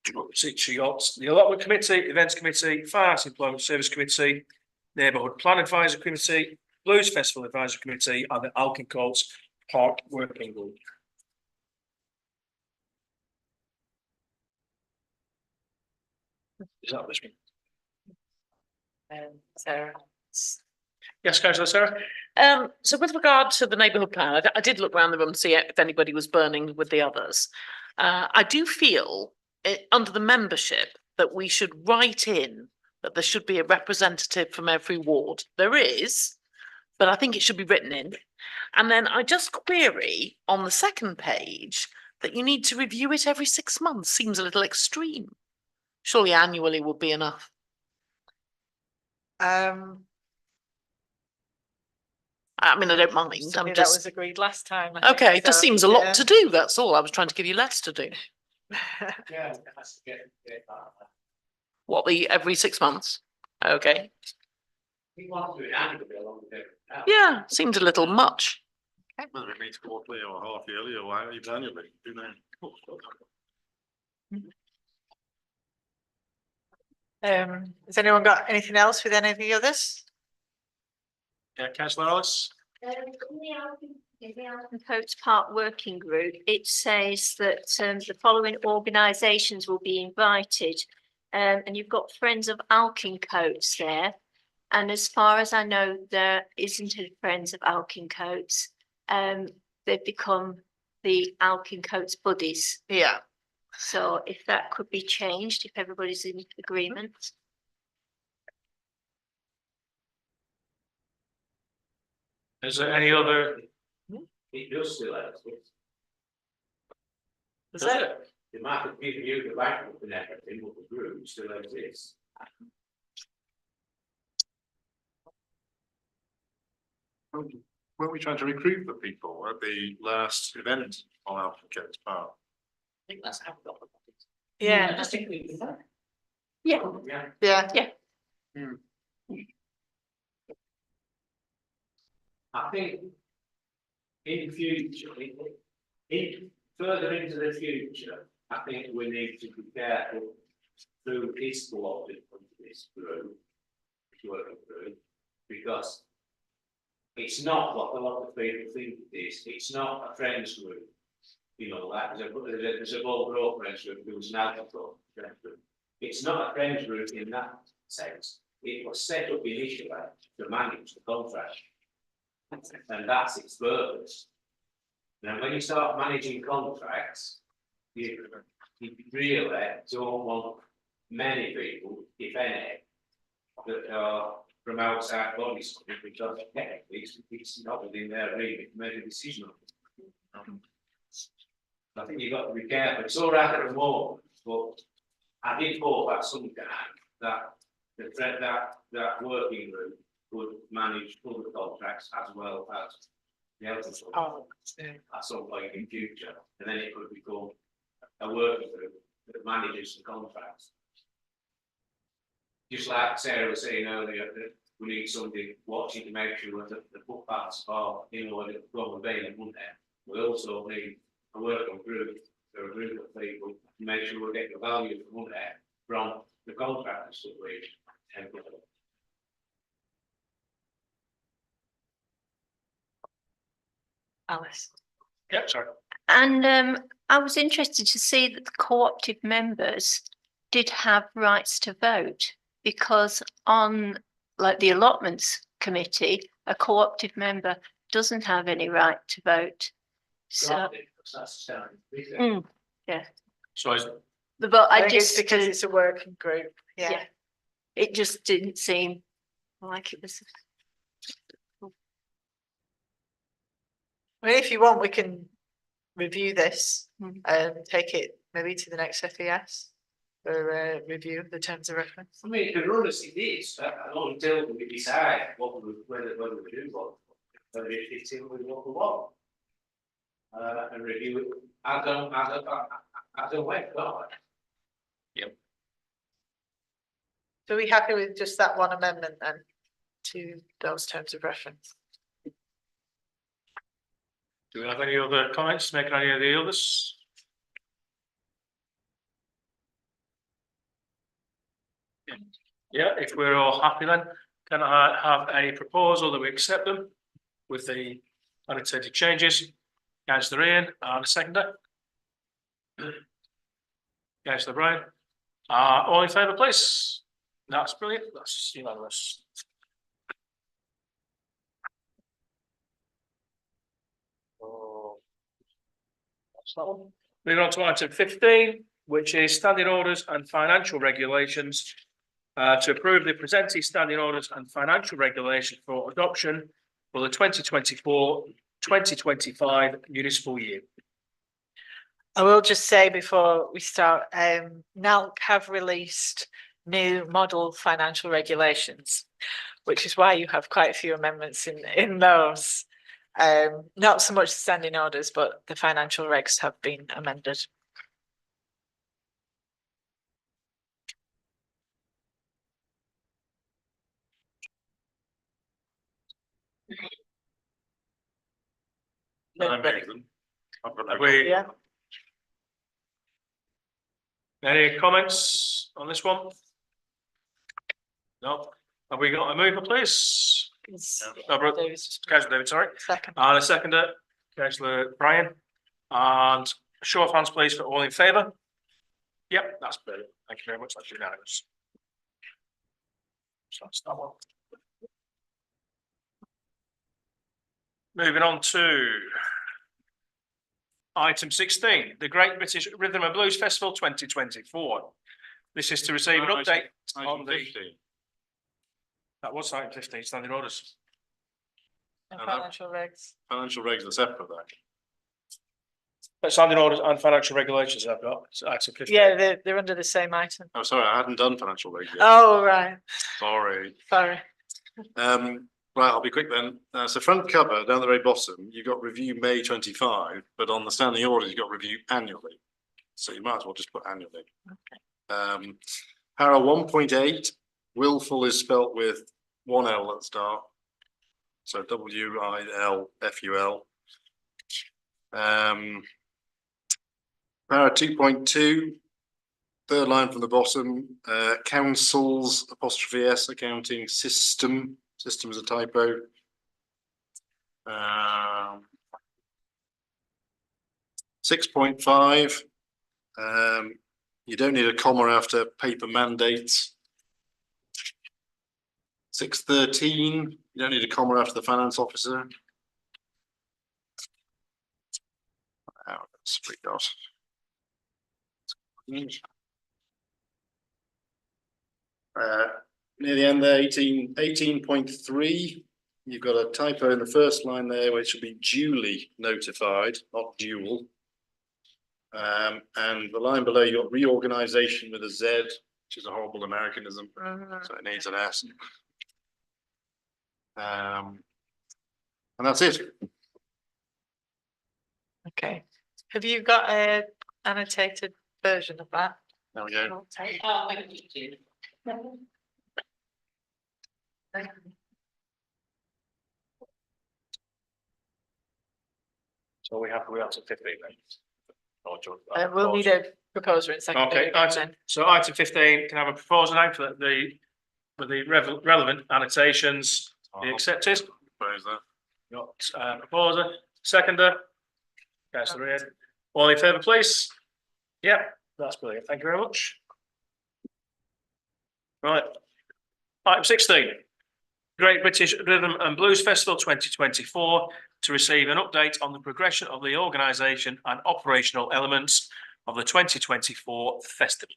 you got the allotment committee, events committee, finance employment service committee, neighbourhood plan advisory committee, blues festival advisory committee, and the Alkin Courts Park working group. Is that this one? Sarah. Yes, councillor Sarah. So with regard to the neighbourhood plan, I did look around the room to see if anybody was burning with the others. I do feel under the membership that we should write in that there should be a representative from every ward. There is, but I think it should be written in. And then I just query on the second page that you need to review it every 6 months. Seems a little extreme. Surely annually would be enough. I mean, I don't mind. I'm That just was agreed last time. I think, okay. It just so, seems a lot to do. That's all. I was trying to give you less to do. Yeah, it has to get that. What, the every 6 months? Okay. We want to do it annually along with it. Yeah, seems a little much. Whether it meets quarterly or half yearly or even annually, who knows? Has anyone got anything else with any of the others? Yeah, councillor Alice. In the Alkin Coats Park working group, it says that the following organisations will be invited. And you've got Friends of Alkin Coats there. And as far as I know, there isn't a Friends of Alkin Coats. They've become the Alkin Coats buddies. Yeah. So if that could be changed, if everybody's in agreement. Is there any other? It does still exist. Is it? They might have given you the backbook and everything, but the group still exists. Weren't we trying to recruit the people at the last event on Alfred Coates Park? I think that's how we got the. Yeah, Yeah. Yeah. yeah. I think in future, in further into the future, I think we need to be careful through this cooperative this group, working group, because it's not what a lot of people think it is. It's not a friends group. You know, like there's a Bolbrook friends group, there was an alcohol friends group. It's not a friends group in that sense. It was set up initially to manage the contract. And that's its purpose. Now, when you start managing contracts, you really don't want many people, if any, that are from outside bodies, because technically it's not within their remit to make a decision. I think you've got to be careful. It's all right at the moment, but I did hope at some time that working group would manage other contracts as well as the health insurance Oh, yeah. at some point in future, and then it could become a working group that manages the contracts. Just like Sarah was saying earlier, that we need somebody watching to make sure that the footpaths are in order to go and be in Monday. We also need a working group, or a group of people, to make sure we get the value for Monday from the contractors that we employ. Alice. Yeah, sorry. And I was interested to see that the co-optive members did have rights to vote, because on like the allotments committee, a co-optive member doesn't have any right to vote. So, So is, but I I think it's just, because it's a working group, yeah. yeah. It just didn't seem like it was. I mean, if you want, we can review this Mm. and take it maybe to the next FES for review of the terms of reference. I mean, it can run as it is, not until we decide what we, whether we do what, whether it fits in with what we want. And review it, I don't wait, God. So are we happy with just that one amendment then to those terms of reference? do we have any other comments, making any of the others? Yeah, if we're all happy then, can I have a proposal that we accept them with the annotated changes? Councillor Ian and a seconder. Councillor Brian. All in favour, please? That's brilliant, that's unanimous. That's that one. Moving on to item 15, which is standing orders and financial regulations. To approve the presented standing orders and financial regulation for adoption for the 2024-2025 municipal year. I will just say before we start, NALC have released new model financial regulations, which is why you have quite a few amendments in those. Not so much standing orders, but the financial regs have been amended. I move them. I've got no Have we- Yeah. Any comments on this one? No. Have we got a mover, please? Councillor David, sorry. Second. And a seconder, Councillor Brian. And a show of hands, please, for all in favour. Yep, that's brilliant. Thank you very much. That's unanimous. So that's that one. Moving on to item 16, the Great British Rhythm and Blues Festival 2024. This is to receive an update on Item the, 15. that was item 15, standing orders. And And that- financial regs. Financial regs are separate though. Standing orders and financial regulations I've got, it's item 15. Yeah, they're under the same item. Oh, sorry, I hadn't done financial regs yet. Oh, right, Sorry. sorry. Right, I'll be quick then. So front cover down the very bottom, you've got review May 25, but on the standing orders, you've got review annually. So you might as well just put annually. Para 1.8, willful is spelt with one L at the start. So WILFUL. Para 2.2, third line from the bottom, councils apostrophe S accounting system. System is a typo. 6.5, you don't need a comma after paper mandates. 6.13, you don't need a comma after the finance officer. That's pretty good. Near the end there, 18.3, you've got a typo in the first line there, which should be duly notified, not dual. And the line below, you've got reorganization with a Z, which is a horrible Americanism, so it needs an S. And that's it. Okay. Have you got a annotated version of that? There we go. I'll take- So we have to 15 then. Or do you want- We'll need a proposer in second. Okay, so item 15, can I have a proposal now for the relevant annotations be accepted? Suppose that. Got proposer, seconder. Councillor Reid. All in favour, please? Yep, that's brilliant. Thank you very much. Right. Item 16. Great British Rhythm and Blues Festival 2024 to receive an update on the progression of the organisation and operational elements of the 2024 festival.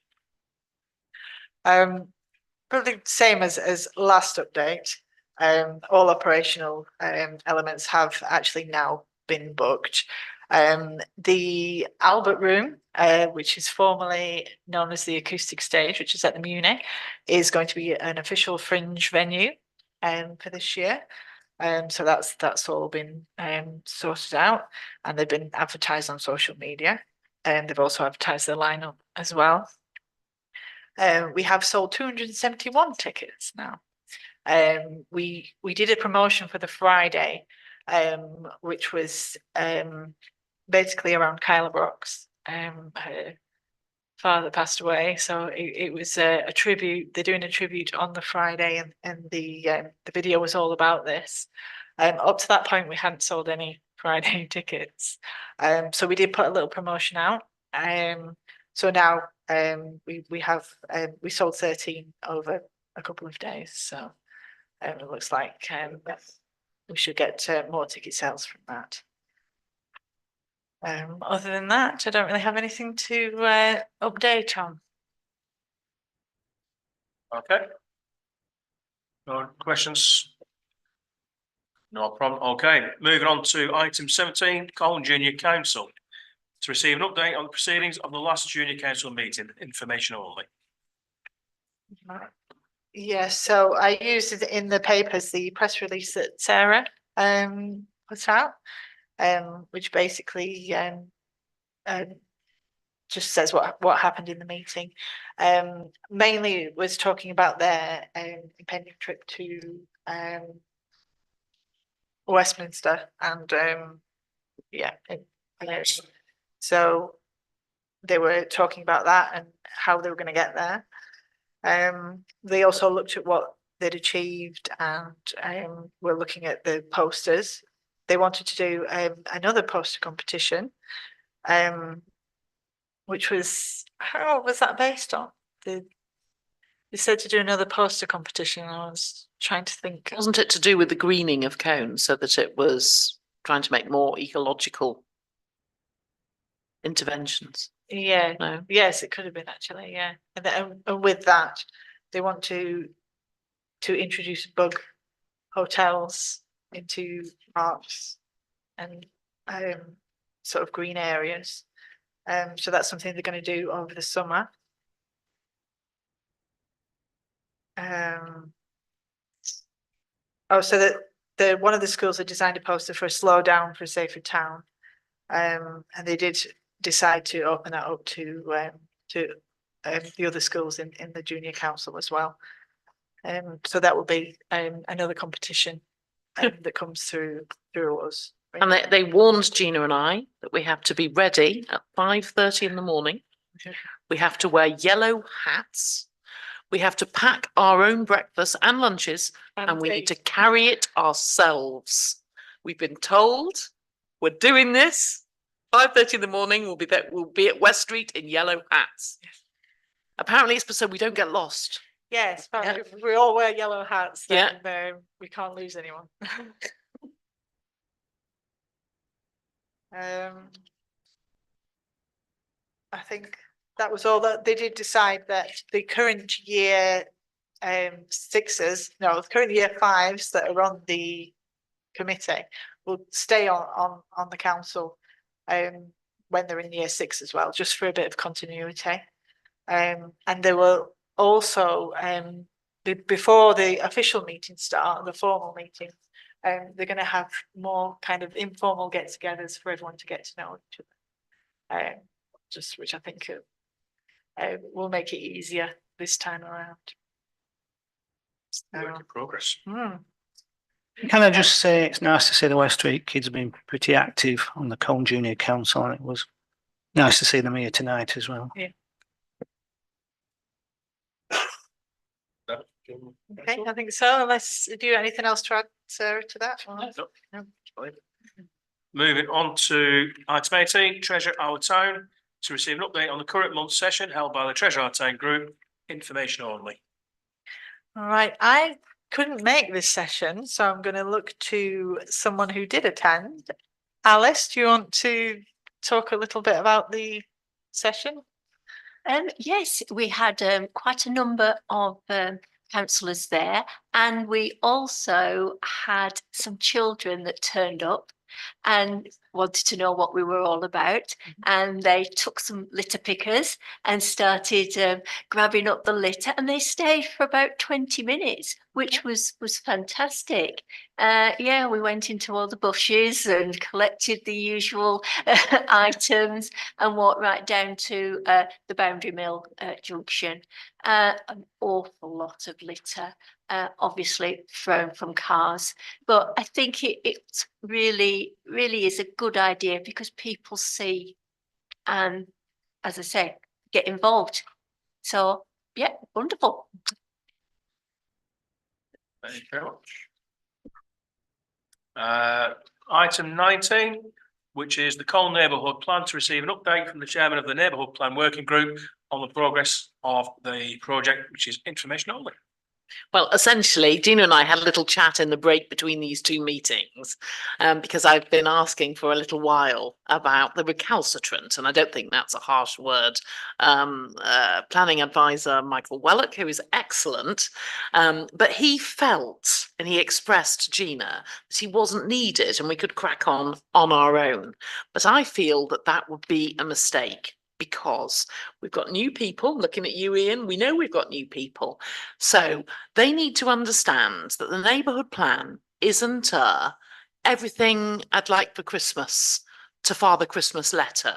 Probably the same as last update. All operational elements have actually now been booked. The Albert Room, which is formerly known as the Acoustic Stage, which is at the Muni, is going to be an official fringe venue for this year. So that's all been sorted out, and they've been advertised on social media, and they've also advertised their lineup as well. We have sold 271 tickets now. We did a promotion for the Friday, which was basically around Kyla Brooks. Her father passed away, so it was a tribute. They're doing a tribute on the Friday, and the video was all about this. Up to that point, we hadn't sold any Friday tickets, so we did put a little promotion out. So now we sold 13 over a couple of days, so it looks like we should get more ticket sales from that. Other than that, I don't really have anything to update on. Okay. No questions? No problem. Okay, moving on to item 17, Colne Junior Council. To receive an update on the proceedings of the last Junior Council meeting, information only. Yes, so I used it in the papers, the press release that Sarah put out, which basically just says what happened in the meeting. Mainly it was talking about their impending trip to Westminster, and so they were talking about that and how they were going to get there. They also looked at what they'd achieved, and were looking at the posters. They wanted to do another poster competition, which was, how was that based on? They said to do another poster competition, and I was trying to think. Wasn't it to do with the greening of Colne, so that it was trying to make more ecological interventions? Yeah, No. yes, it could have been actually, yeah. And then, and with that, they want to introduce bug hotels into parks and sort of green areas. So that's something they're going to do over the summer. Oh, so that one of the schools had designed a poster for a slow down for a safer town. And they did decide to open that up to the other schools in the junior council as well. So that will be another competition that comes through us. And they warned Gina and I that we have to be ready at 5:30 in the morning. We have to wear yellow hats. We have to pack our own breakfast and lunches, and we need to carry it ourselves. We've been told we're doing this. 5:30 in the morning, we'll be at West Street in yellow hats. Yes. Apparently it's so we don't get lost. Yes, but if we all wear yellow hats, Yeah. then we can't lose anyone. I think that was all. That they did decide that the current year the current year 5s that are on the committee will stay on the council when they're in year 6 as well, just for a bit of continuity. And they will also before the official meetings start, the formal meetings, they're going to have more kind of informal get-togethers for everyone to get to know each other. Just which I think will make it easier this time around. Work in progress. Can I just say it's nice to see the West Street kids have been pretty active on the Colne Junior Council, and it was nice to see them here tonight as well. Yeah. Okay, I think so. Unless do you have anything else to add, Sarah, to that? No. Moving on to item 18, Treasure Our Town, to receive an update on the current month's session held by the Treasure Our Town group, information only. All right, I couldn't make this session, so I'm going to look to someone who did attend. Alice, do you want to talk a little bit about the session? Yes, we had quite a number of councillors there, and we also had some children that turned up and wanted to know what we were all about, and they took some litter pickers and started grabbing up the litter, and they stayed for about 20 minutes, which was fantastic. We went into all the bushes and collected the usual items and walked right down to the Boundary Mill junction. An awful lot of litter, obviously thrown from cars, but I think it really is a good idea because people see and, as I say, get involved. So yeah, wonderful. Thank you very much. Item 19, which is the Colne Neighbourhood Plan, to receive an update from the chairman of the Neighbourhood Plan Working Group on the progress of the project, which is information only. Well, essentially, Gina and I had a little chat in the break between these two meetings, because I've been asking for a little while about the recalcitrant, and I don't think that's a harsh word, planning advisor Michael Wellock, who is excellent, but he felt and he expressed to Gina that he wasn't needed and we could crack on our own. But I feel that that would be a mistake, because we've got new people. Looking at you, Ian, we know we've got new people. So they need to understand that the neighbourhood plan isn't everything I'd like for Christmas to Father Christmas letter.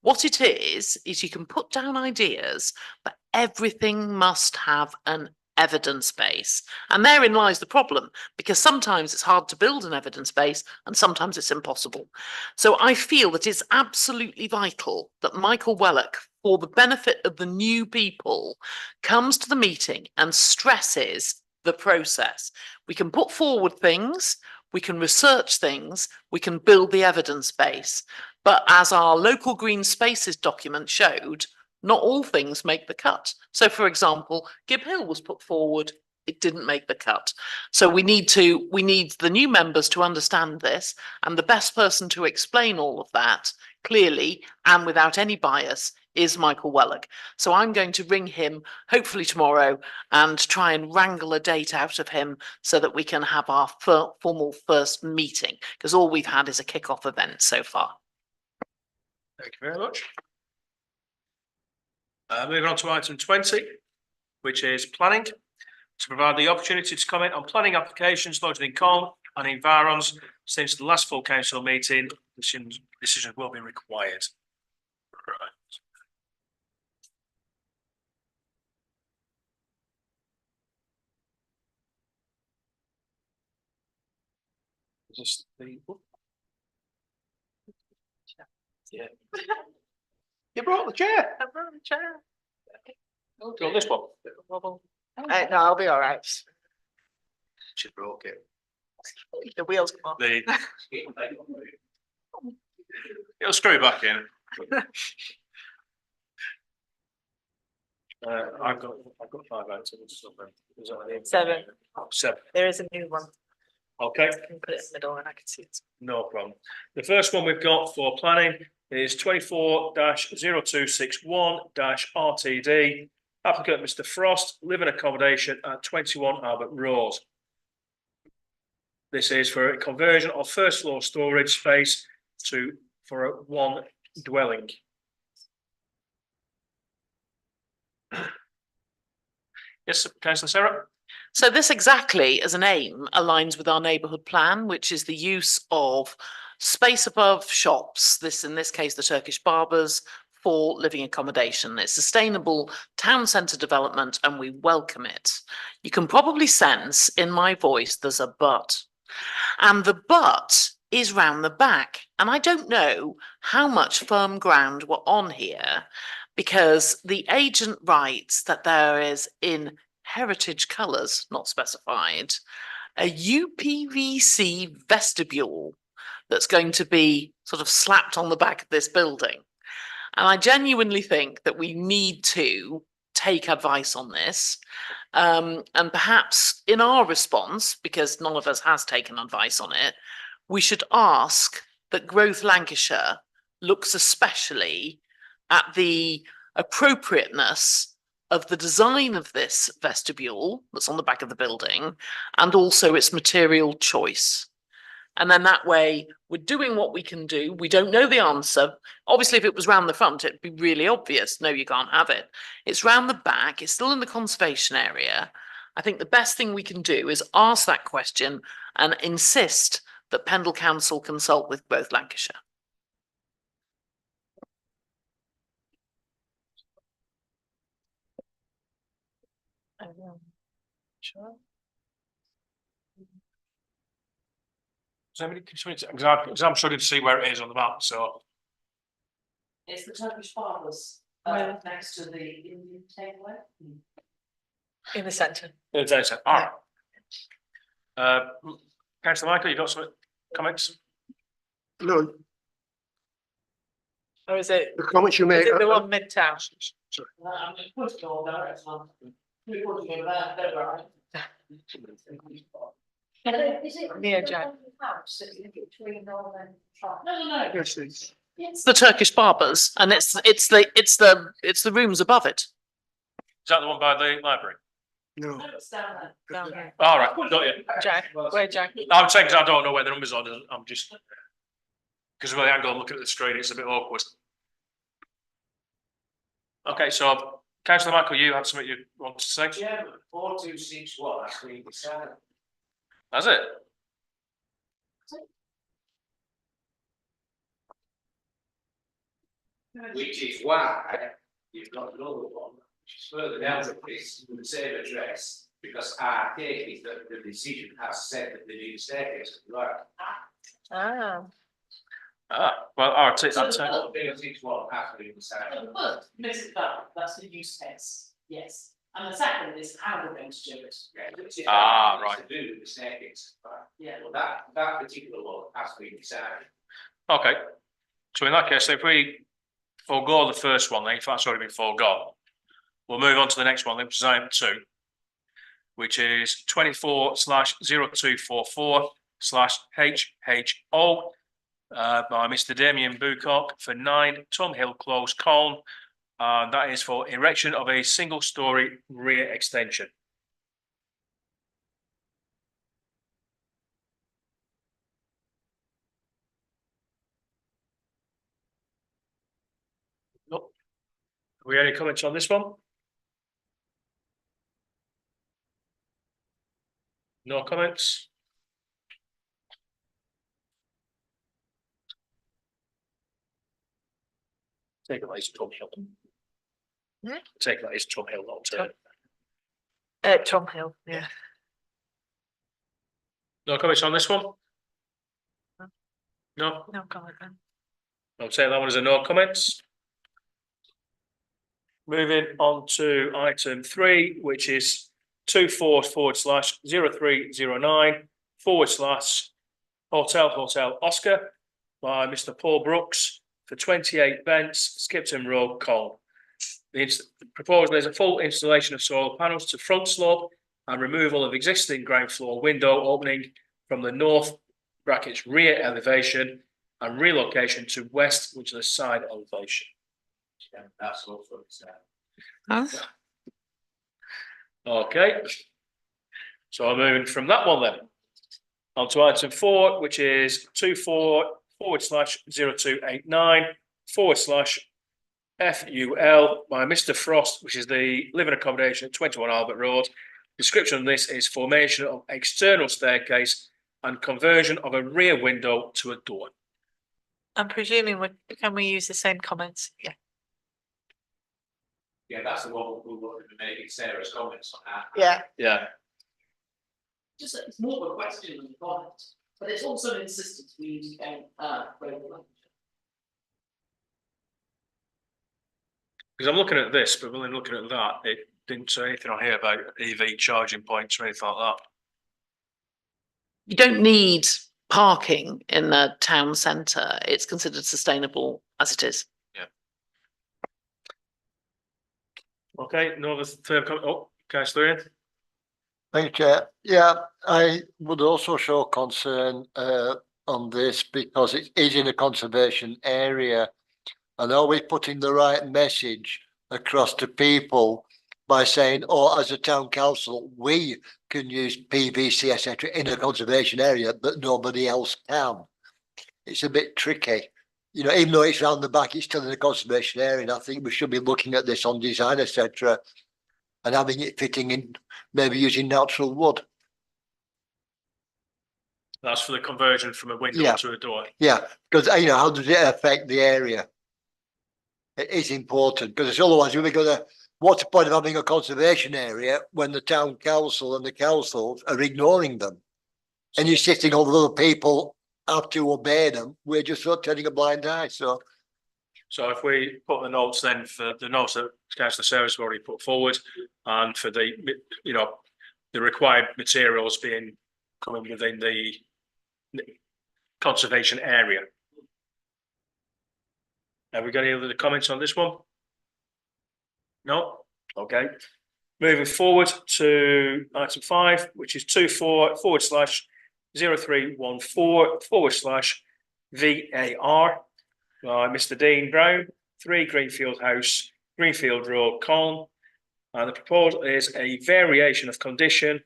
What it is you can put down ideas, but everything must have an evidence base. And therein lies the problem, because sometimes it's hard to build an evidence base and sometimes it's impossible. So I feel that it's absolutely vital that Michael Wellock, for the benefit of the new people, comes to the meeting and stresses the process. We can put forward things, we can research things, we can build the evidence base. But as our local green spaces document showed, not all things make the cut. So, for example, Gib Hill was put forward, it didn't make the cut. So we need the new members to understand this, and the best person to explain all of that clearly and without any bias is Michael Wellock. So I'm going to ring him hopefully tomorrow and try and wrangle a date out of him so that we can have our formal first meeting, because all we've had is a kick-off event so far. Thank you very much. Moving on to item 20, which is planning. To provide the opportunity to comment on planning applications lodged in Colne and environs since the last full council meeting, decisions will be required. Right. Is this the? Yeah. You brought the chair. I brought the chair. Do you want this one? No, I'll be all right. She broke it. The wheels come off. It'll screw back in. I've got 5 items. Is that any- 7. 7. There is a new one. Okay, I can put it in the middle and I can see it. no problem. The first one we've got for planning is 24-0261-RTD. Applicant Mr. Frost, living accommodation at 21 Albert Road. This is for a conversion of first floor storage space for a 1 dwelling. Yes, Councillor Sarah? So this exactly as an aim aligns with our neighbourhood plan, which is the use of space above shops, in this case, the Turkish Barbers, for living accommodation. It's sustainable town centre development and we welcome it. You can probably sense in my voice there's a but. And the but is round the back. And I don't know how much firm ground we're on here, because the agent writes that there is in heritage colours, not specified, a UPVC vestibule that's going to be sort of slapped on the back of this building. And I genuinely think that we need to take advice on this. And perhaps in our response, because none of us has taken advice on it, we should ask that Growth Lancashire looks especially at the appropriateness of the design of this vestibule that's on the back of the building and also its material choice. And then that way we're doing what we can do. We don't know the answer. Obviously, if it was round the front, it'd be really obvious. No, you can't have it. It's round the back. It's still in the conservation area. I think the best thing we can do is ask that question and insist that Pendle Council consult with Growth Lancashire. Sure. Because I'm struggling to see where it is on the map, so. It's the Turkish Barbers, next to the Indian takeaway. In the centre. It's all right. Councillor Michael, you got some comments? No, Or is it, the comments you is made. it the one mid-town? I'm just putting it all down, it's not. We're putting it there, there, right? Is it? Near Jack. House that you between Northern Trot? No. Yes, it's, It's the Turkish Barbers, and it's the rooms above it. Is that the one by the library? no. It's down there. Down here. All right, got you. Jack, where Jack? I would say because I don't know where the numbers are, I'm just. Because of the angle I'm looking at the screen, it's a bit awkward. Okay, so Councillor Michael, you had something you wanted to say? Yeah, but 4261, that's been decided. Has it? Which is why you've got another one, which is further down the list with the same address, because our take is that the decision has said that they need a staircase, right? Well, all right, that's. 4261 has been decided. The first, this is that's the use case, yes. And the second is how we're going to do it. Yeah, which is Ah, what right. To do with the staircase, right? Yeah. Well, that particular one has been decided. Okay, so in that case, if we forego the first one, then if that's already been foregone, we'll move on to the next one, which is item 2, which is 24/0244/HHO by Mr. Damien Bucock for 9 Tom Hill Close, Colne, And that is for erection of a single-story rear extension. Nope. Have we any comments on this one? No comments? Take it like it's Tom Hill. Hmm? Take it like it's Tom Hill, not Turner. Tom Hill, yeah. No comments on this one? No, No comment then. I'll take that one as a no comments. Moving on to item 3, which is 24/0309/Hotel Oscar by Mr. Paul Brooks for 28 Bents, Skipton Road, Colne. The proposal is a full installation of solar panels to front slope and removal of existing ground floor window opening from the north (rear) elevation and relocation to west, which is the side elevation. Yeah, that's also sad. Okay. So I'm moving from that one then on to item 4, which is 24/0289/FUL by Mr. Frost, which is the living accommodation at 21 Albert Road. Description of this is formation of external staircase and conversion of a rear window to a door. I'm presuming can we use the same comments? Yeah. Yeah, that's the one we wanted to make Sarah's comments on that. Yeah. Yeah. Just, it's more of a question than a comment, but it's also an insistence we use regulation. Because I'm looking at this, but when I'm looking at that, it didn't say anything on here about EV charging points or anything like that. You don't need parking in the town centre. It's considered sustainable as it is. Okay, no other third comment. Oh, Councillor Ian. Thank you, Chair. Yeah, I would also show concern on this because it is in a conservation area. And are we putting the right message across to people by saying, oh, as a town council, we can use PVC, etc., in a conservation area, but nobody else can? It's a bit tricky. You know, even though it's round the back, it's still in a conservation area. And I think we should be looking at this on design, etc., and having it fitting in, maybe using natural wood. That's for the conversion from a window Yeah. to a door. Yeah, because you know, how does it affect the area? It is important because otherwise we're gonna. What's the point of having a conservation area when the town council and the councils are ignoring them, and you're sitting all the other people have to obey them? We're just sort of turning a blind eye. So if we put the notes then for the notes that Councillor Sarah's already put forward, and for the, you know, the required materials being coming within the conservation area. Have we got any other comments on this one? No? Okay. Moving forward to item 5, which is 24/0314/VAR by Mr. Dean Brown, 3 Greenfield House, Greenfield Road, Colne. And the proposal is a variation of condition.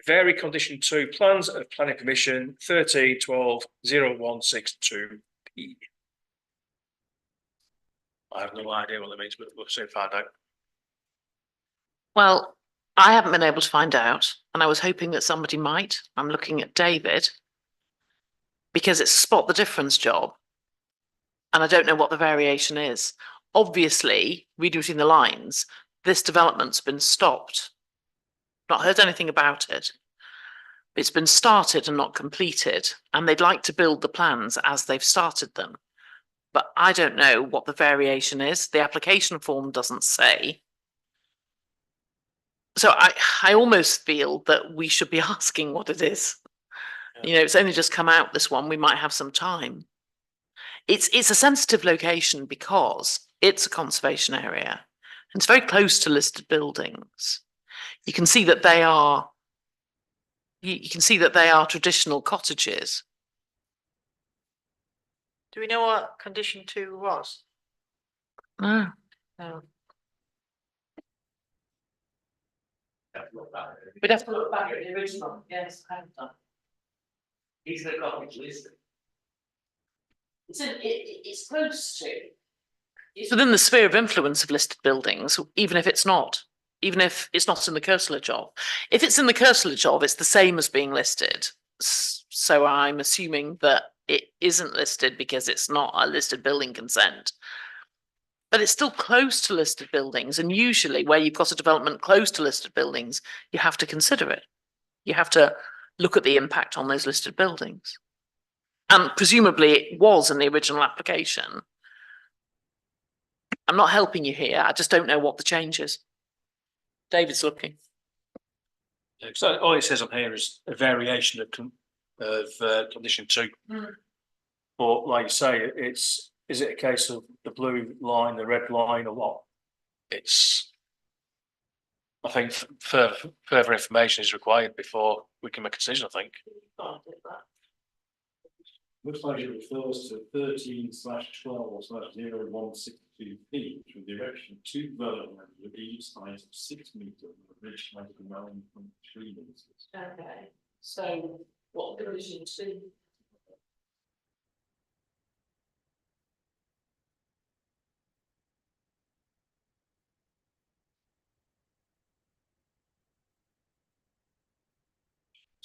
Vary condition 2 plans of planning permission 13/12/0162P. I have no idea what that means, but we'll soon find out. Well, I haven't been able to find out, and I was hoping that somebody might. I'm looking at David because it's a spot the difference job, and I don't know what the variation is. Obviously, read between the lines, this development's been stopped. Not heard anything about it. It's been started and not completed, and they'd like to build the plans as they've started them. But I don't know what the variation is. The application form doesn't say. So I almost feel that we should be asking what it is. You know, it's only just come out, this one, we might have some time. It's a sensitive location because it's a conservation area. And it's very close to listed buildings. You can see that they are, you can see that they are traditional cottages. Do we know what condition 2 was? No. We'd have to Look back at the original, yes, I have done. Is the cottage listed? It's close to. It's within the sphere of influence of listed buildings, even if it's not in the curtilage of. If it's in the curtilage of, it's the same as being listed. So I'm assuming that it isn't listed because it's not a listed building consent. But it's still close to listed buildings, and usually where you've got a development close to listed buildings, you have to consider it. You have to look at the impact on those listed buildings. And presumably it was in the original application. I'm not helping you here. I just don't know what the change is. David's looking. So all it says on here is a variation of condition 2. But like you say, is it a case of the blue line, the red line, or what? I think further information is required before we can make a decision, I think. Looks like it refers to 13/12/0/162P, which was the erection of 2 development with each height of 6 meters and a ridge height of 9.3 meters. Okay, so what condition 2?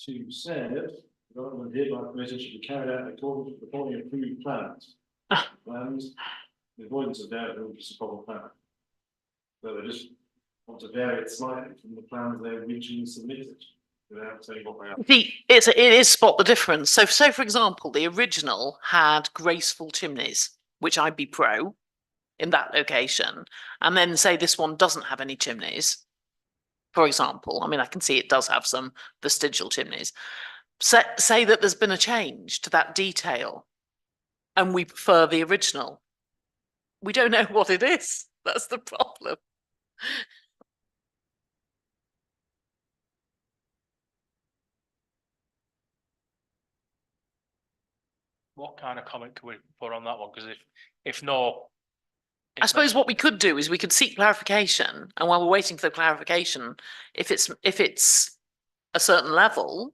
Two said, development hereby permitted should be carried out according to the following approved plans. Plans, the avoidance of doubt, will be a proper plan. So they just want to vary it slightly from the plans they originally submitted, without saying what they are. It is spot the difference. So for example, the original had graceful chimneys, which I'd be pro in that location, and then say this one doesn't have any chimneys. For example, I mean, I can see it does have some vestigial chimneys. Say that there's been a change to that detail and we prefer the original. We don't know what it is. That's the problem. What kind of comment can we put on that one? Because if no. I suppose what we could do is we could seek clarification, and while we're waiting for the clarification, if it's a certain level,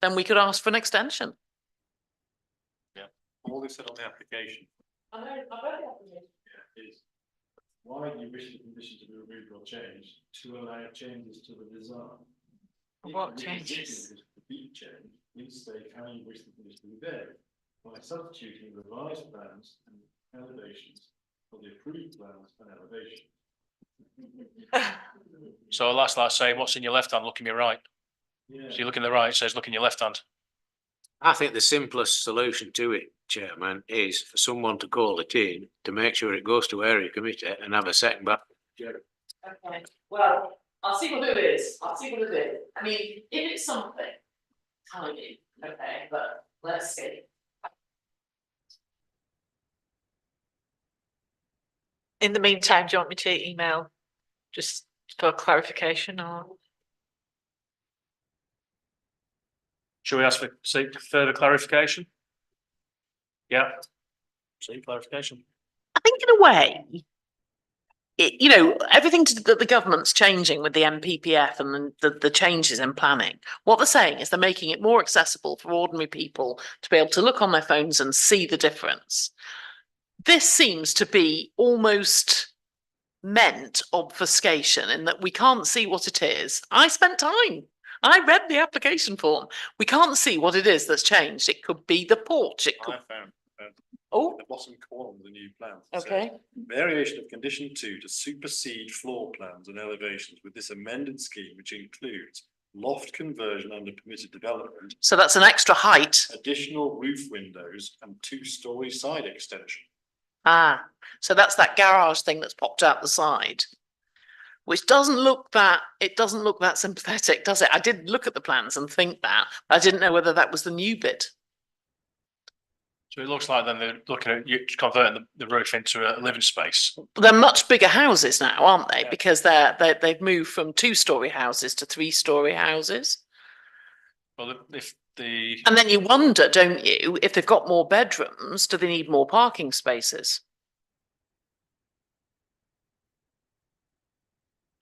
then we could ask for an extension. All they said on the application. I know, I've read the application. Is why do you wish the condition to be removed or changed to allow changes to the design? What changes? The beat change, please state how you wish the condition to be varied by substituting revised plans and elevations for the approved plans and elevation. So that's like saying, what's in your left hand, look in your right. Yeah. So you look in the right, it says look in your left hand. I think the simplest solution to it, Chairman, is for someone to call it in to make sure it goes to area committee and have a second back. Okay, well, I'll see what it is. I mean, if it's something tiny, okay, but let's see. In the meantime, do you want me to email just for clarification or? Should we seek further clarification? Yeah. Seek clarification. I think in a way, everything that the government's changing with the MPPF and the changes in planning, what they're saying is they're making it more accessible for ordinary people to be able to look on their phones and see the difference. This seems to be almost meant obfuscation in that we can't see what it is. I spent time. I read the application form. We can't see what it is that's changed. It could be the porch. It could. I found Oh, the bottom column of the new plan. okay. Variation of condition 2 to supersede floor plans and elevations with this amended scheme, which includes loft conversion under permitted development, So that's an extra height. additional roof windows and 2-story side extension. Ah, so that's that garage thing that's popped out the side, which doesn't look that sympathetic, does it? I did look at the plans and think that, but I didn't know whether that was the new bit. So it looks like then they're looking at you converting the roof into a living space. They're much bigger houses now, aren't they? Yeah. Because they've moved from 2-story houses to 3-story houses. Well, if the And then you wonder, don't you, if they've got more bedrooms, do they need more parking spaces?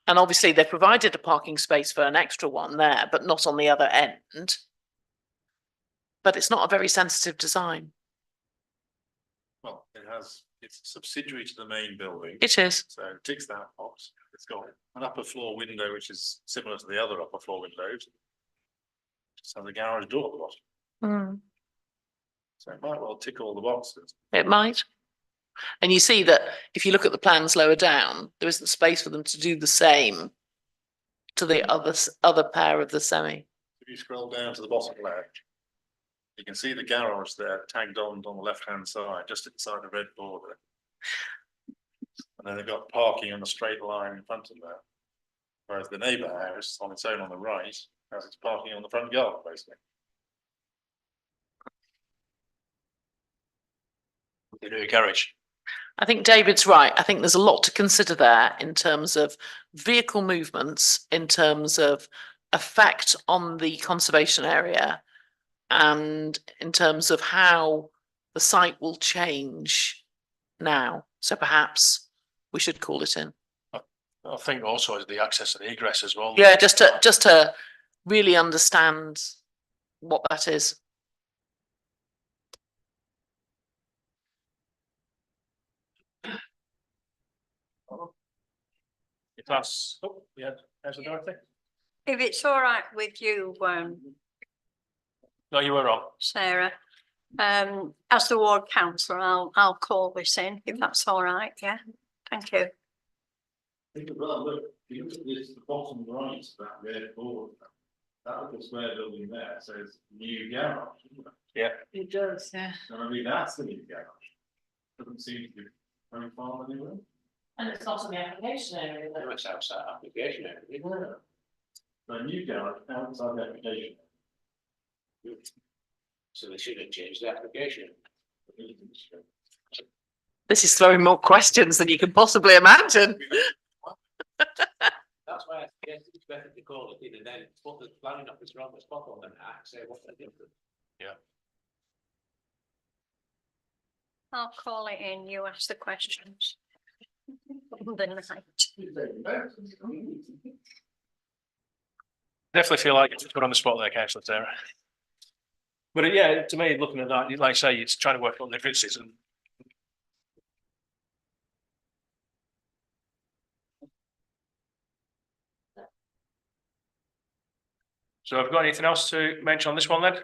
And obviously they've provided a parking space for an extra one there, but not on the other end. But it's not a very sensitive design. Well, it's subsidiary to the main building. It is. So it ticks that box. It's got an upper floor window, which is similar to the other upper floor windows. So the garage door at the bottom. So it might well tick all the boxes. It might. And you see that if you look at the plans lower down, there isn't space for them to do the same to the other pair of the semi. If you scroll down to the bottom left, you can see the garage there tagged on the left-hand side, just inside the red border. And then they've got parking on a straight line in front of that. Whereas the neighbour house on its own on the right has its parking on the front garden, basically. The new garage. I think David's right. I think there's a lot to consider there in terms of vehicle movements, in terms of effect on the conservation area, and in terms of how the site will change now. So perhaps we should call it in. I think also is the access and egress as well. Yeah, just to really understand what that is. If that's, oh, yeah, there's a Dorothy. If it's all right with you, No, you were wrong. Sarah, as the ward councillor, I'll call this in, if that's all right, yeah, thank you. Think as well, look, if you look at this, the bottom right, that red board, that little square building there says new garage, isn't it? Yeah. It does, yeah. So I mean, that's the new garage. Doesn't seem to be very far anywhere. And it's not in the application area, though. It's outside application area. Yeah. So a new garage outside the application. So they should have changed the application. This is throwing more questions than you can possibly imagine. That's why I guess it's better to call it in and then put the planning officer on the spot on the act, say what's the difference. I'll call it in, you ask the questions. The night. Definitely feel like it's put on the spot there, Councillor Sarah. But yeah, to me, looking at that, like I say, it's trying to work on the differences and. So have we got anything else to mention on this one then?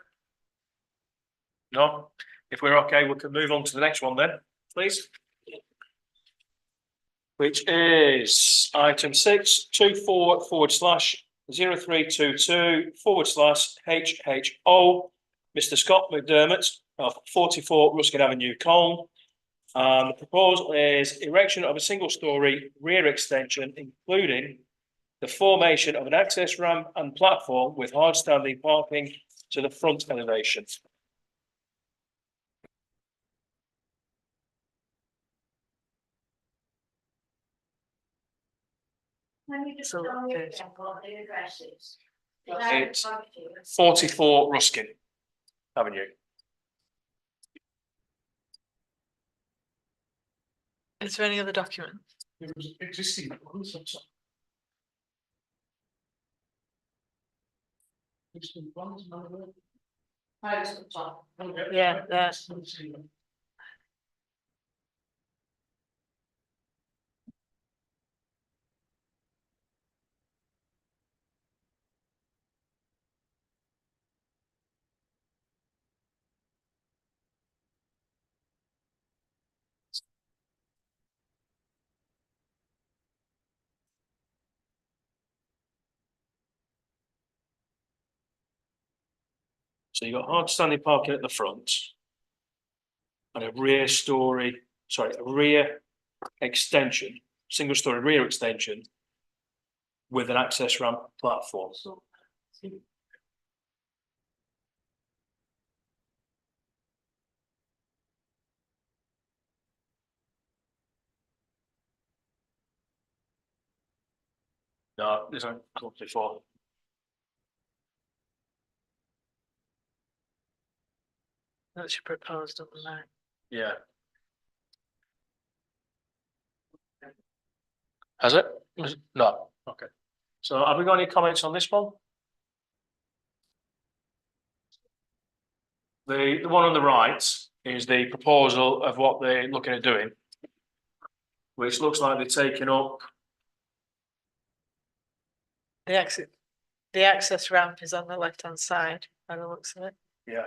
No? If we're okay, we can move on to the next one then, please. Which is item 624//0322/HHO. Mr. Scott McDermott of 44 Ruskin Avenue, Colne. The proposal is erection of a single-storey rear extension, including the formation of an access ramp and platform with hard-standing parking to the front elevation. So, It's 44 Ruskin Avenue. is there any other document? There was existing ones, I'm sorry. Yeah, there. So you've got hard standing parking at the front. And a rear extension, single story rear extension. With an access ramp platform. No, there's a called before. That's your proposed online. Yeah. Has it? No. Okay. So have we got any comments on this one? The one on the right is the proposal of what they're looking at doing, which looks like they're taking up. The access ramp is on the left-hand side, by the looks of it. Yeah,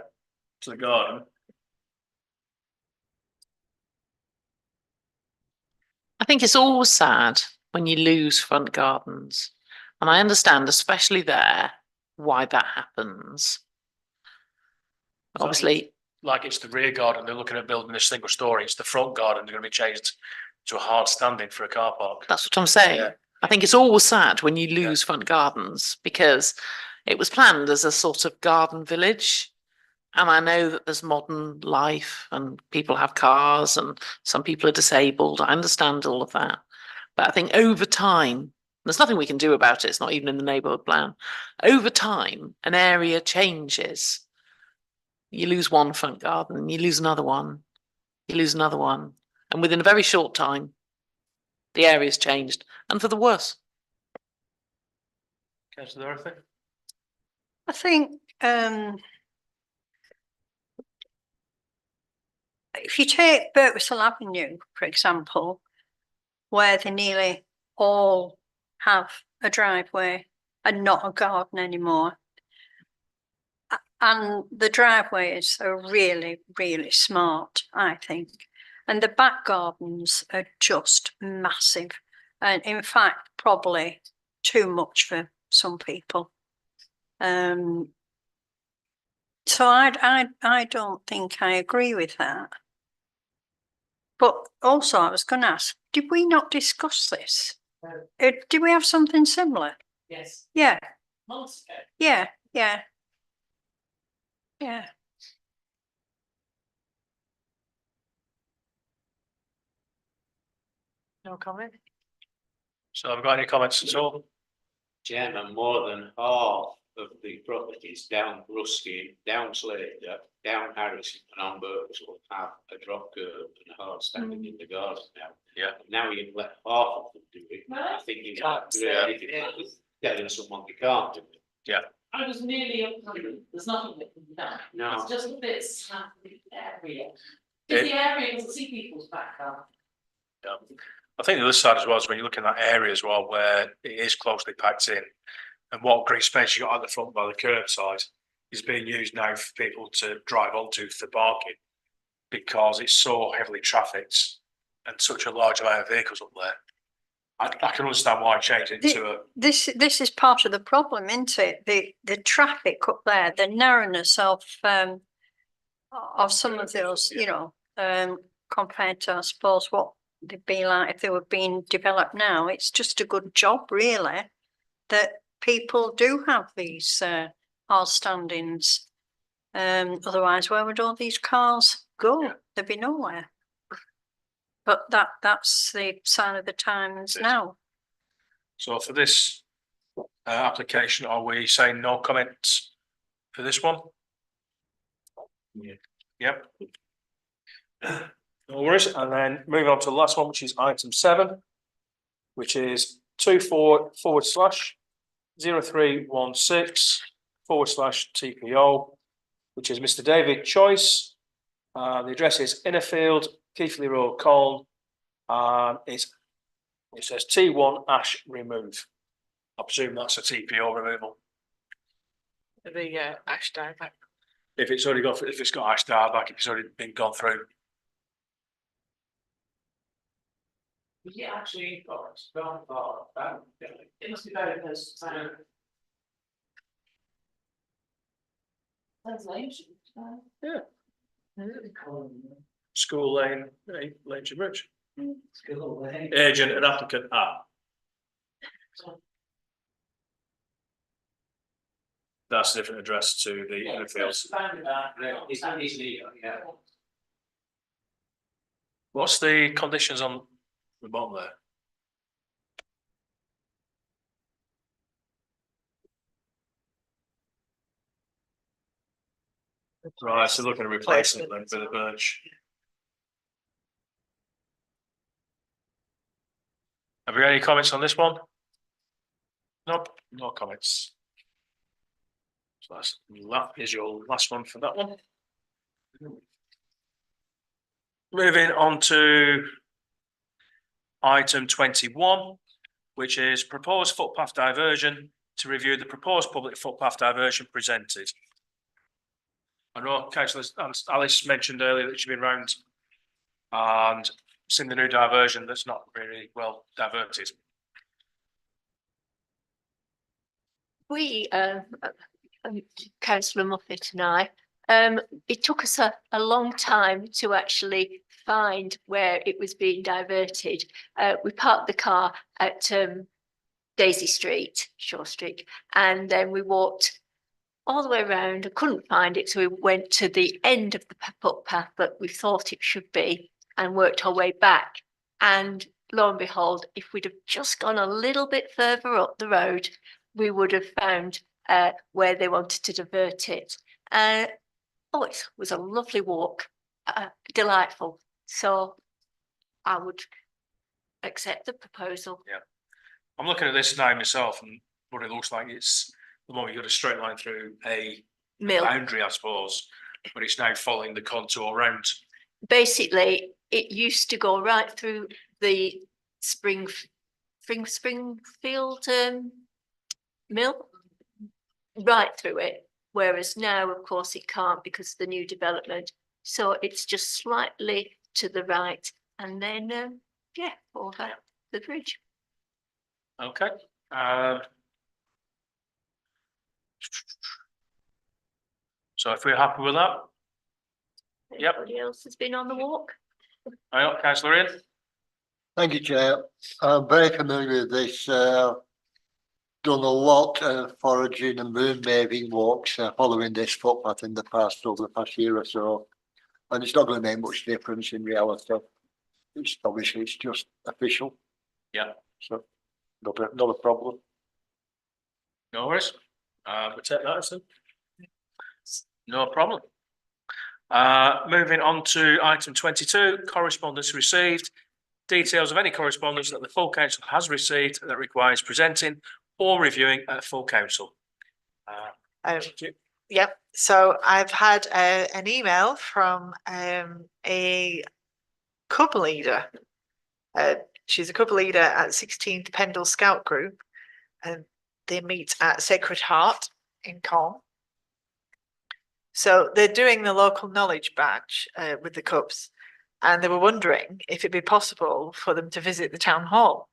to the garden. I think it's always sad when you lose front gardens. And I understand, especially there, why that happens. Obviously, Like it's the rear garden, they're looking at building a single story, it's the front garden, they're gonna be changed to a hard standing for a car park. that's what I'm saying. Yeah. I think it's always sad when you lose front gardens because it was planned as a sort of garden village. And I know that there's modern life and people have cars and some people are disabled. I understand all of that. But I think over time, there's nothing we can do about it. It's not even in the neighbourhood plan. Over time, an area changes. You lose one front garden, you lose another one, you lose another one. And within a very short time, the area's changed and for the worse. Councillor Dorothy? I think, if you take Birtwistle Avenue, for example, where they nearly all have a driveway and not a garden anymore. And the driveways are really, really smart, I think. And the back gardens are just massive. And in fact, probably too much for some people. So I don't think I agree with that. But also I was going to ask, did we not discuss this? Did we have something similar? Yes, Yeah, months ago. yeah. No comment? So have we got any comments at all? Chairman, more than half of the properties down Ruskin, down Slater, down Harrison and on Birtwistle have a drop curb and a hard standing in the garden now. Yeah. Now you've let half of them do it. I think you can't really difficult telling someone they can't do it. Yeah. I was nearly up, there's nothing that can be done. No. It's just a bit sad for the area. Because the area doesn't see people's back garden. Yeah. I think the other side as well is when you look in that area as well where it is closely packed in and what green space you got at the front by the curbside is being used now for people to drive onto for parking because it's so heavily trafficked and such a large amount of vehicles up there. I can understand why change it to a. This is part of the problem, isn't it? The traffic up there, the narrowness of some of those, compared to I suppose what they'd be like if they were being developed now. It's just a good job, really, that people do have these hard standings. Otherwise, where would all these cars go? Yeah. They'd be nowhere. But that's the sign of the times now. So for this application, are we saying no comments for this one? Yeah. Yep. No worries. And then moving on to the last one, which is item 7, which is 24/0316/TPO, which is Mr. David Choice. The address is Innerfield, Keighley Road, Colne. It says T1 ash remove. I presume that's a TPO removal. The ash dieback. If it's got ash dieback, if it's already been gone through. Was it actually gone far? It must be very close to town. That's ancient. Yeah. School Lane, Lane Bridge. Agent and applicant are. That's a different address to the Innerfields. What's the conditions on the bottom there? Right, so looking at replacing it then with a birch. Have we got any comments on this one? Nope, no comments. So that is your last one for that one. Moving on to item 21, which is proposed footpath diversion to review the proposed public footpath diversion presented. I know Councillor Alice mentioned earlier that she's been round and seen the new diversion that's not really well diverted. We, councillor Muffet and I, it took us a long time to actually find where it was being diverted. We parked the car at Daisy Street, Shore Street, and then we walked all the way around. I couldn't find it, so we went to the end of the footpath that we thought it should be and worked our way back. And lo and behold, if we'd have just gone a little bit further up the road, we would have found where they wanted to divert it. Oh, it was a lovely walk, delightful. So I would accept the proposal. Yeah, I'm looking at this now myself, and what it looks like it's the moment you got a straight line through a Mill. boundary, I suppose, but it's now following the contour round. Basically, it used to go right through the Springfield mill, right through it. Whereas now, of course, it can't because of the new development. So it's just slightly to the right, and then yeah, over the bridge. Okay. So if we're happy with that, yep. Anybody else has been on the walk? Hang on, Councillor Ian. Thank you, Chair. I'm very familiar with this. Done a lot of foraging and moonbathing walks following this footpath in the past, over the past year or so. And it's not going to make much difference in reality. It's obviously, it's just official. Yeah. So not a problem. No worries. We'll take that as a no problem. Moving on to item 22, correspondence received. Details of any correspondence that the full council has received that requires presenting or reviewing at full council. Yep. So I've had an email from a cub leader. She's a cub leader at 16th Pendle Scout Group, and they meet at Sacred Heart in Colne. So they're doing the local knowledge badge with the cubs, and they were wondering if it'd be possible for them to visit the town hall.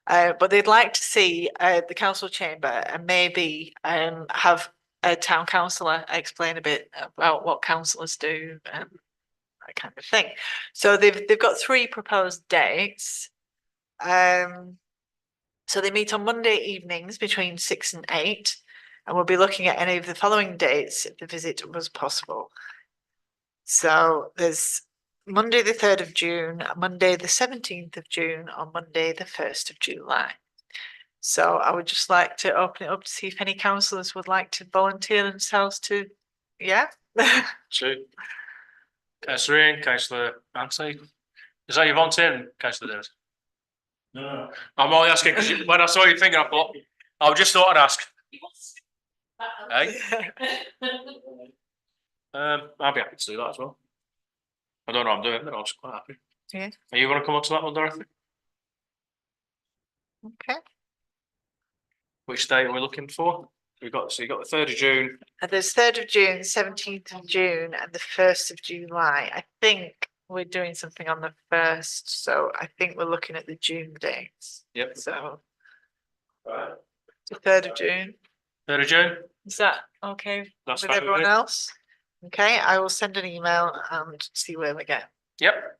But they'd like to see the council chamber and maybe have a town councillor explain a bit about what councillors do and that kind of thing. So they've got 3 proposed dates. So they meet on Monday evenings between 6 and 8, and we'll be looking at any of the following dates if the visit was possible. So there's Monday the 3rd of June, Monday the 17th of June, or Monday the 1st of July. So I would just like to open it up to see if any councillors would like to volunteer themselves to, yeah? Two. Councillor Ian, Councillor Anthony. Is that your volunteering, Councillor Davis? No. I'm only asking because when I saw you thinking, I thought, I just thought I'd ask. Hey? I'll be happy to do that as well. I don't know what I'm doing, but I'm just quite happy. Yeah. Are you going to come on to that one, Dorothy? Okay. Which date are we looking for? You got the 3rd of June. There's 3rd of June, 17th of June, and the 1st of July. I think we're doing something on the 1st, so I think we're looking at the June dates. Yep. So Right. the 3rd of June. 3rd of June. Is that okay That's with fine everyone with me. else? Okay, I will send an email and see where we get. Yep.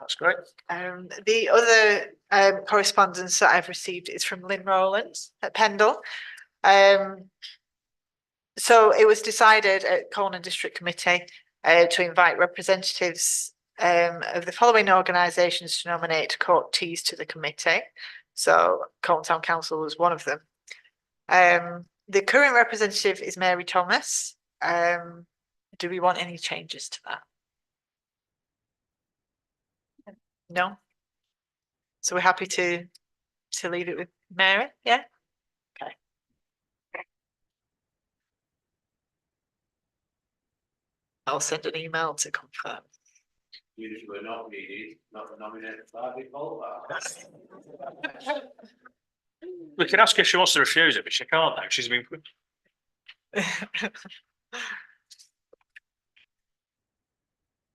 That's great. The other correspondence that I've received is from Lynn Rowlands at Pendle. So it was decided at Colne District Committee to invite representatives of the following organisations to nominate courtees to the committee. So Colne Town Council was one of them. The current representative is Mary Thomas. Do we want any changes to that? No. So we're happy to leave it with Mary, yeah? I'll send an email to confirm. Usually not needed, not nominated by default. We can ask if she wants to refuse it, but she can't now. She's been.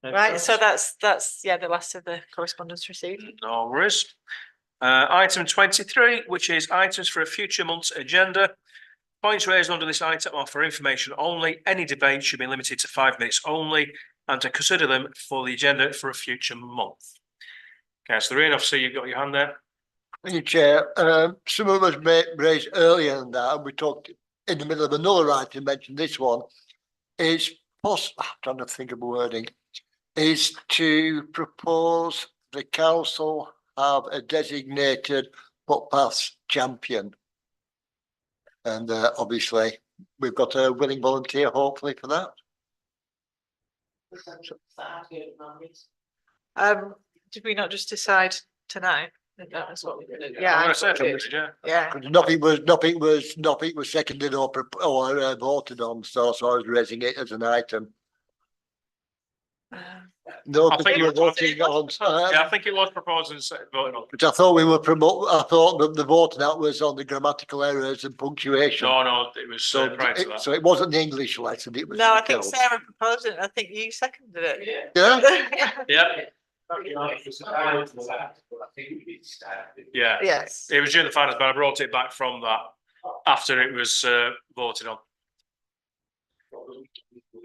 Right, so that's, yeah, the last of the correspondence received. No worries. Item 23, which is items for a future month's agenda. Points raised under this item are for information only. Any debate should be limited to 5 minutes only and to consider them for the agenda for a future month. Councillor Ian, obviously you've got your hand there. Thank you, Chair. Some of us raised earlier than that, and we talked in the middle of another item, mentioned this one, is I'm trying to think of the wording, is to propose the council have a designated footpaths champion. And obviously, we've got a willing volunteer, hopefully, for that. Did we not just decide tonight that that was what we did? Yeah. I'm I gonna say thought we it, did. yeah. Yeah. 'Cause nothing was seconded or voted on, so I was raising it as an item. No, I because think we were it was- voting on, Yeah, I think it was proposed and voted on. which I thought we were I thought that the voting out was on the grammatical errors and punctuation. No, it was So, prior to that. so it wasn't the English lesson, it was. No, I think else. Sarah proposed it. I think you seconded it. Yeah, Yeah, yeah. Yes. It was during the finance, but I brought it back from that after it was voted on.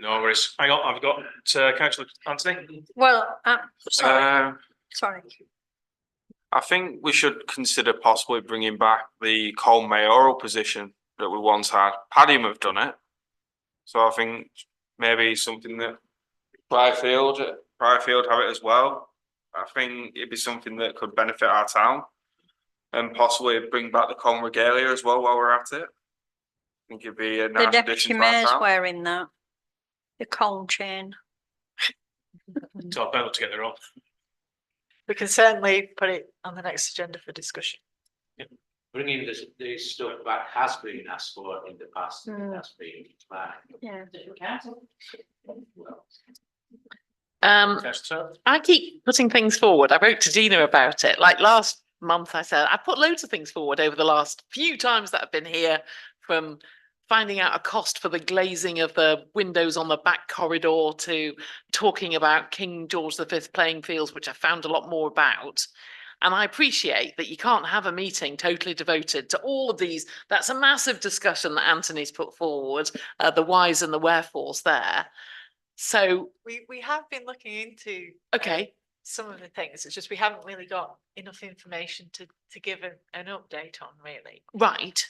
No worries. Hang on, I've got Councillor Anthony. Well, sorry. I think we should consider possibly bringing back the Colne mayoral position that we once had. Padiham have done it. So I think maybe something that Priorfield have it as well. I think it'd be something that could benefit our town. And possibly bring back the Colne regalia as well while we're at it. I think it'd be a The nice deputy addition to our mayor's town. wearing that. The Colne chain. So I'll better to get their own. We can certainly put it on the next agenda for discussion. Bringing this stuff back has been asked for in the past, Mm. that's been planned. Yeah. Councillor. I keep putting things forward. I wrote to Gina about it. Like last month, I said, I put loads of things forward over the last few times that I've been here, from finding out a cost for the glazing of the windows on the back corridor to talking about King George V playing fields, which I found a lot more about. And I appreciate that you can't have a meeting totally devoted to all of these. That's a massive discussion that Anthony's put forward, the whys and the wherefores there. So, We have been looking into okay, some of the things. It's just we haven't really got enough information to give an update on, really. right.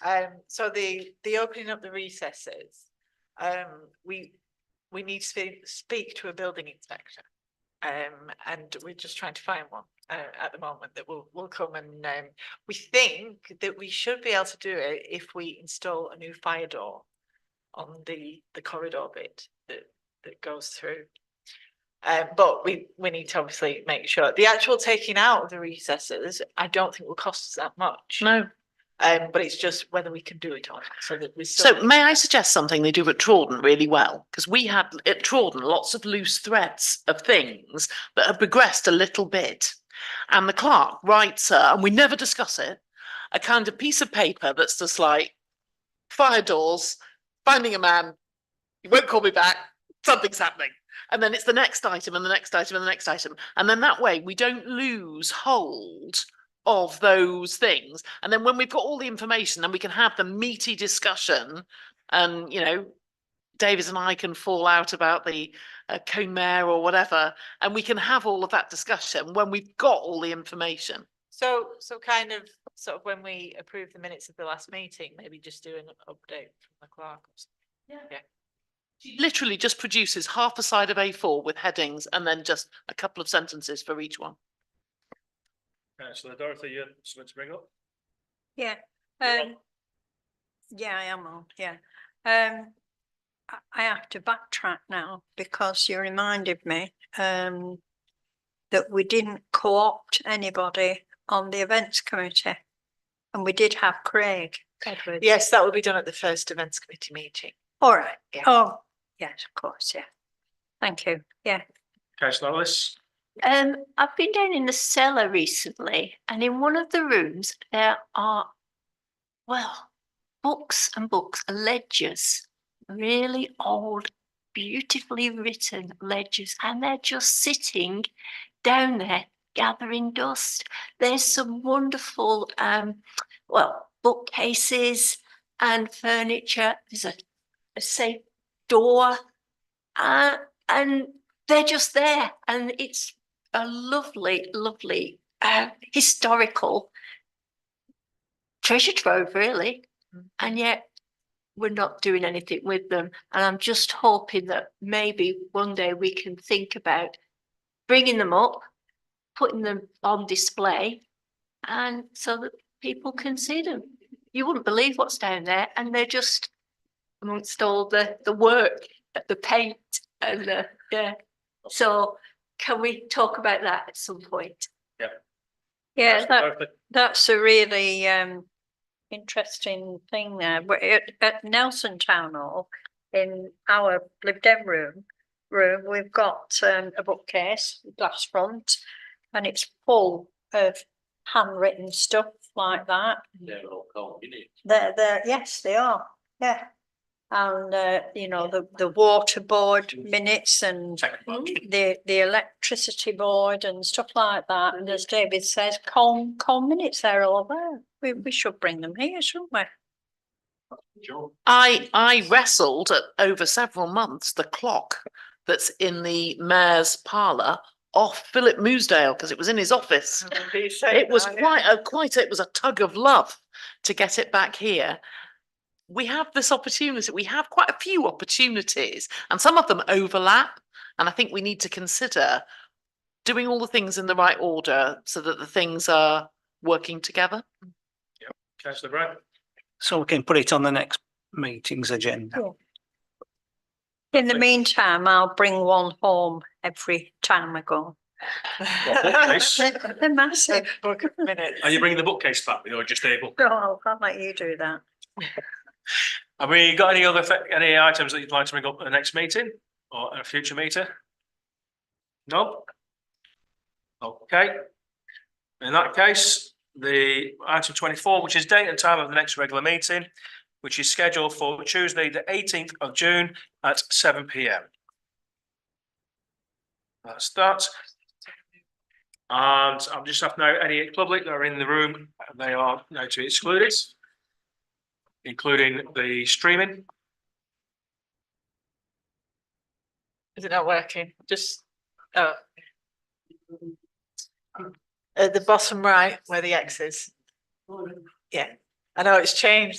So the opening up the recesses, we need to speak to a building inspector. And we're just trying to find one at the moment that will come, and we think that we should be able to do it if we install a new fire door on the corridor bit that goes through. But we need to obviously make sure the actual taking out of the recesses, I don't think will cost us that much. No. But it's just whether we can do it or not, so that we still. So may I suggest something they do at Trawden really well? Because we had at Trawden lots of loose threads of things that have progressed a little bit. And the clerk writes her, and we never discuss it, a kind of piece of paper that's just like fire doors, finding a man, he won't call me back, something's happening. And then it's the next item and the next item and the next item. And then that way we don't lose hold of those things. And then when we've got all the information, then we can have the meaty discussion, and, you know, David and I can fall out about the Colne mayor or whatever, and we can have all of that discussion when we've got all the information. So kind of sort of when we approve the minutes of the last meeting, maybe just do an update from the clerk. Or something. Yeah. She literally just produces half a side of A4 with headings and then just a couple of sentences for each one. Councillor Dorothy, you something to bring up? Yeah. You're on. Yeah, I am on, yeah. I have to backtrack now because you reminded me that we didn't co-opt anybody on the events committee, and we did have Craig Edwards. Yes, that will be done at the first events committee meeting. All right. Yeah. Oh, yes, of course, yeah. Thank you. Yeah. Councillor Ellis? I've been down in the cellar recently, and in one of the rooms there are, well, books and books, ledgers, really old, beautifully written ledgers, and they're just sitting down there gathering dust. There's some wonderful, bookcases and furniture. There's a safe door, and they're just there, and it's a lovely, lovely historical treasure trove, really. And yet we're not doing anything with them. And I'm just hoping that maybe one day we can think about bringing them up, putting them on display, and so that people can see them. You wouldn't believe what's down there, and they're just amongst all the work, the paint, and yeah. So can we talk about that at some point? Yeah, that's a really interesting thing there. At Nelson Town Hall, in our lived in room, we've got a bookcase, glass front, and it's full of handwritten stuff like that. They're all convenient. They're yes, they are. Yeah. And the water board minutes and the electricity board and stuff like that. And as David says, coal minutes, they're all there. We should bring them here, shouldn't we? I wrestled over several months the clock that's in the mayor's parlour off Philip Moosdale because it was in his office. It was it was a tug of love to get it back here. We have this opportunity. We have quite a few opportunities, and some of them overlap. And I think we need to consider doing all the things in the right order so that the things are working together. Yep. Councillor Brown? So we can put it on the next meeting's agenda. In the meantime, I'll bring one home every time I go. Bookcase? They're massive. Book of minutes. Are you bringing the bookcase back with you or just able? No, I'll let you do that. Have we got any items that you'd like to bring up at the next meeting or at a future meeting? No? Okay. In that case, the item 24, which is date and time of the next regular meeting, which is scheduled for Tuesday, the 18th of June at 7 p.m. That's that. And I'm just have to know any public that are in the room, they are now to be excluded, including the streaming. Is it not working? Just at the bottom right where the X is. Yeah, I know it's changed.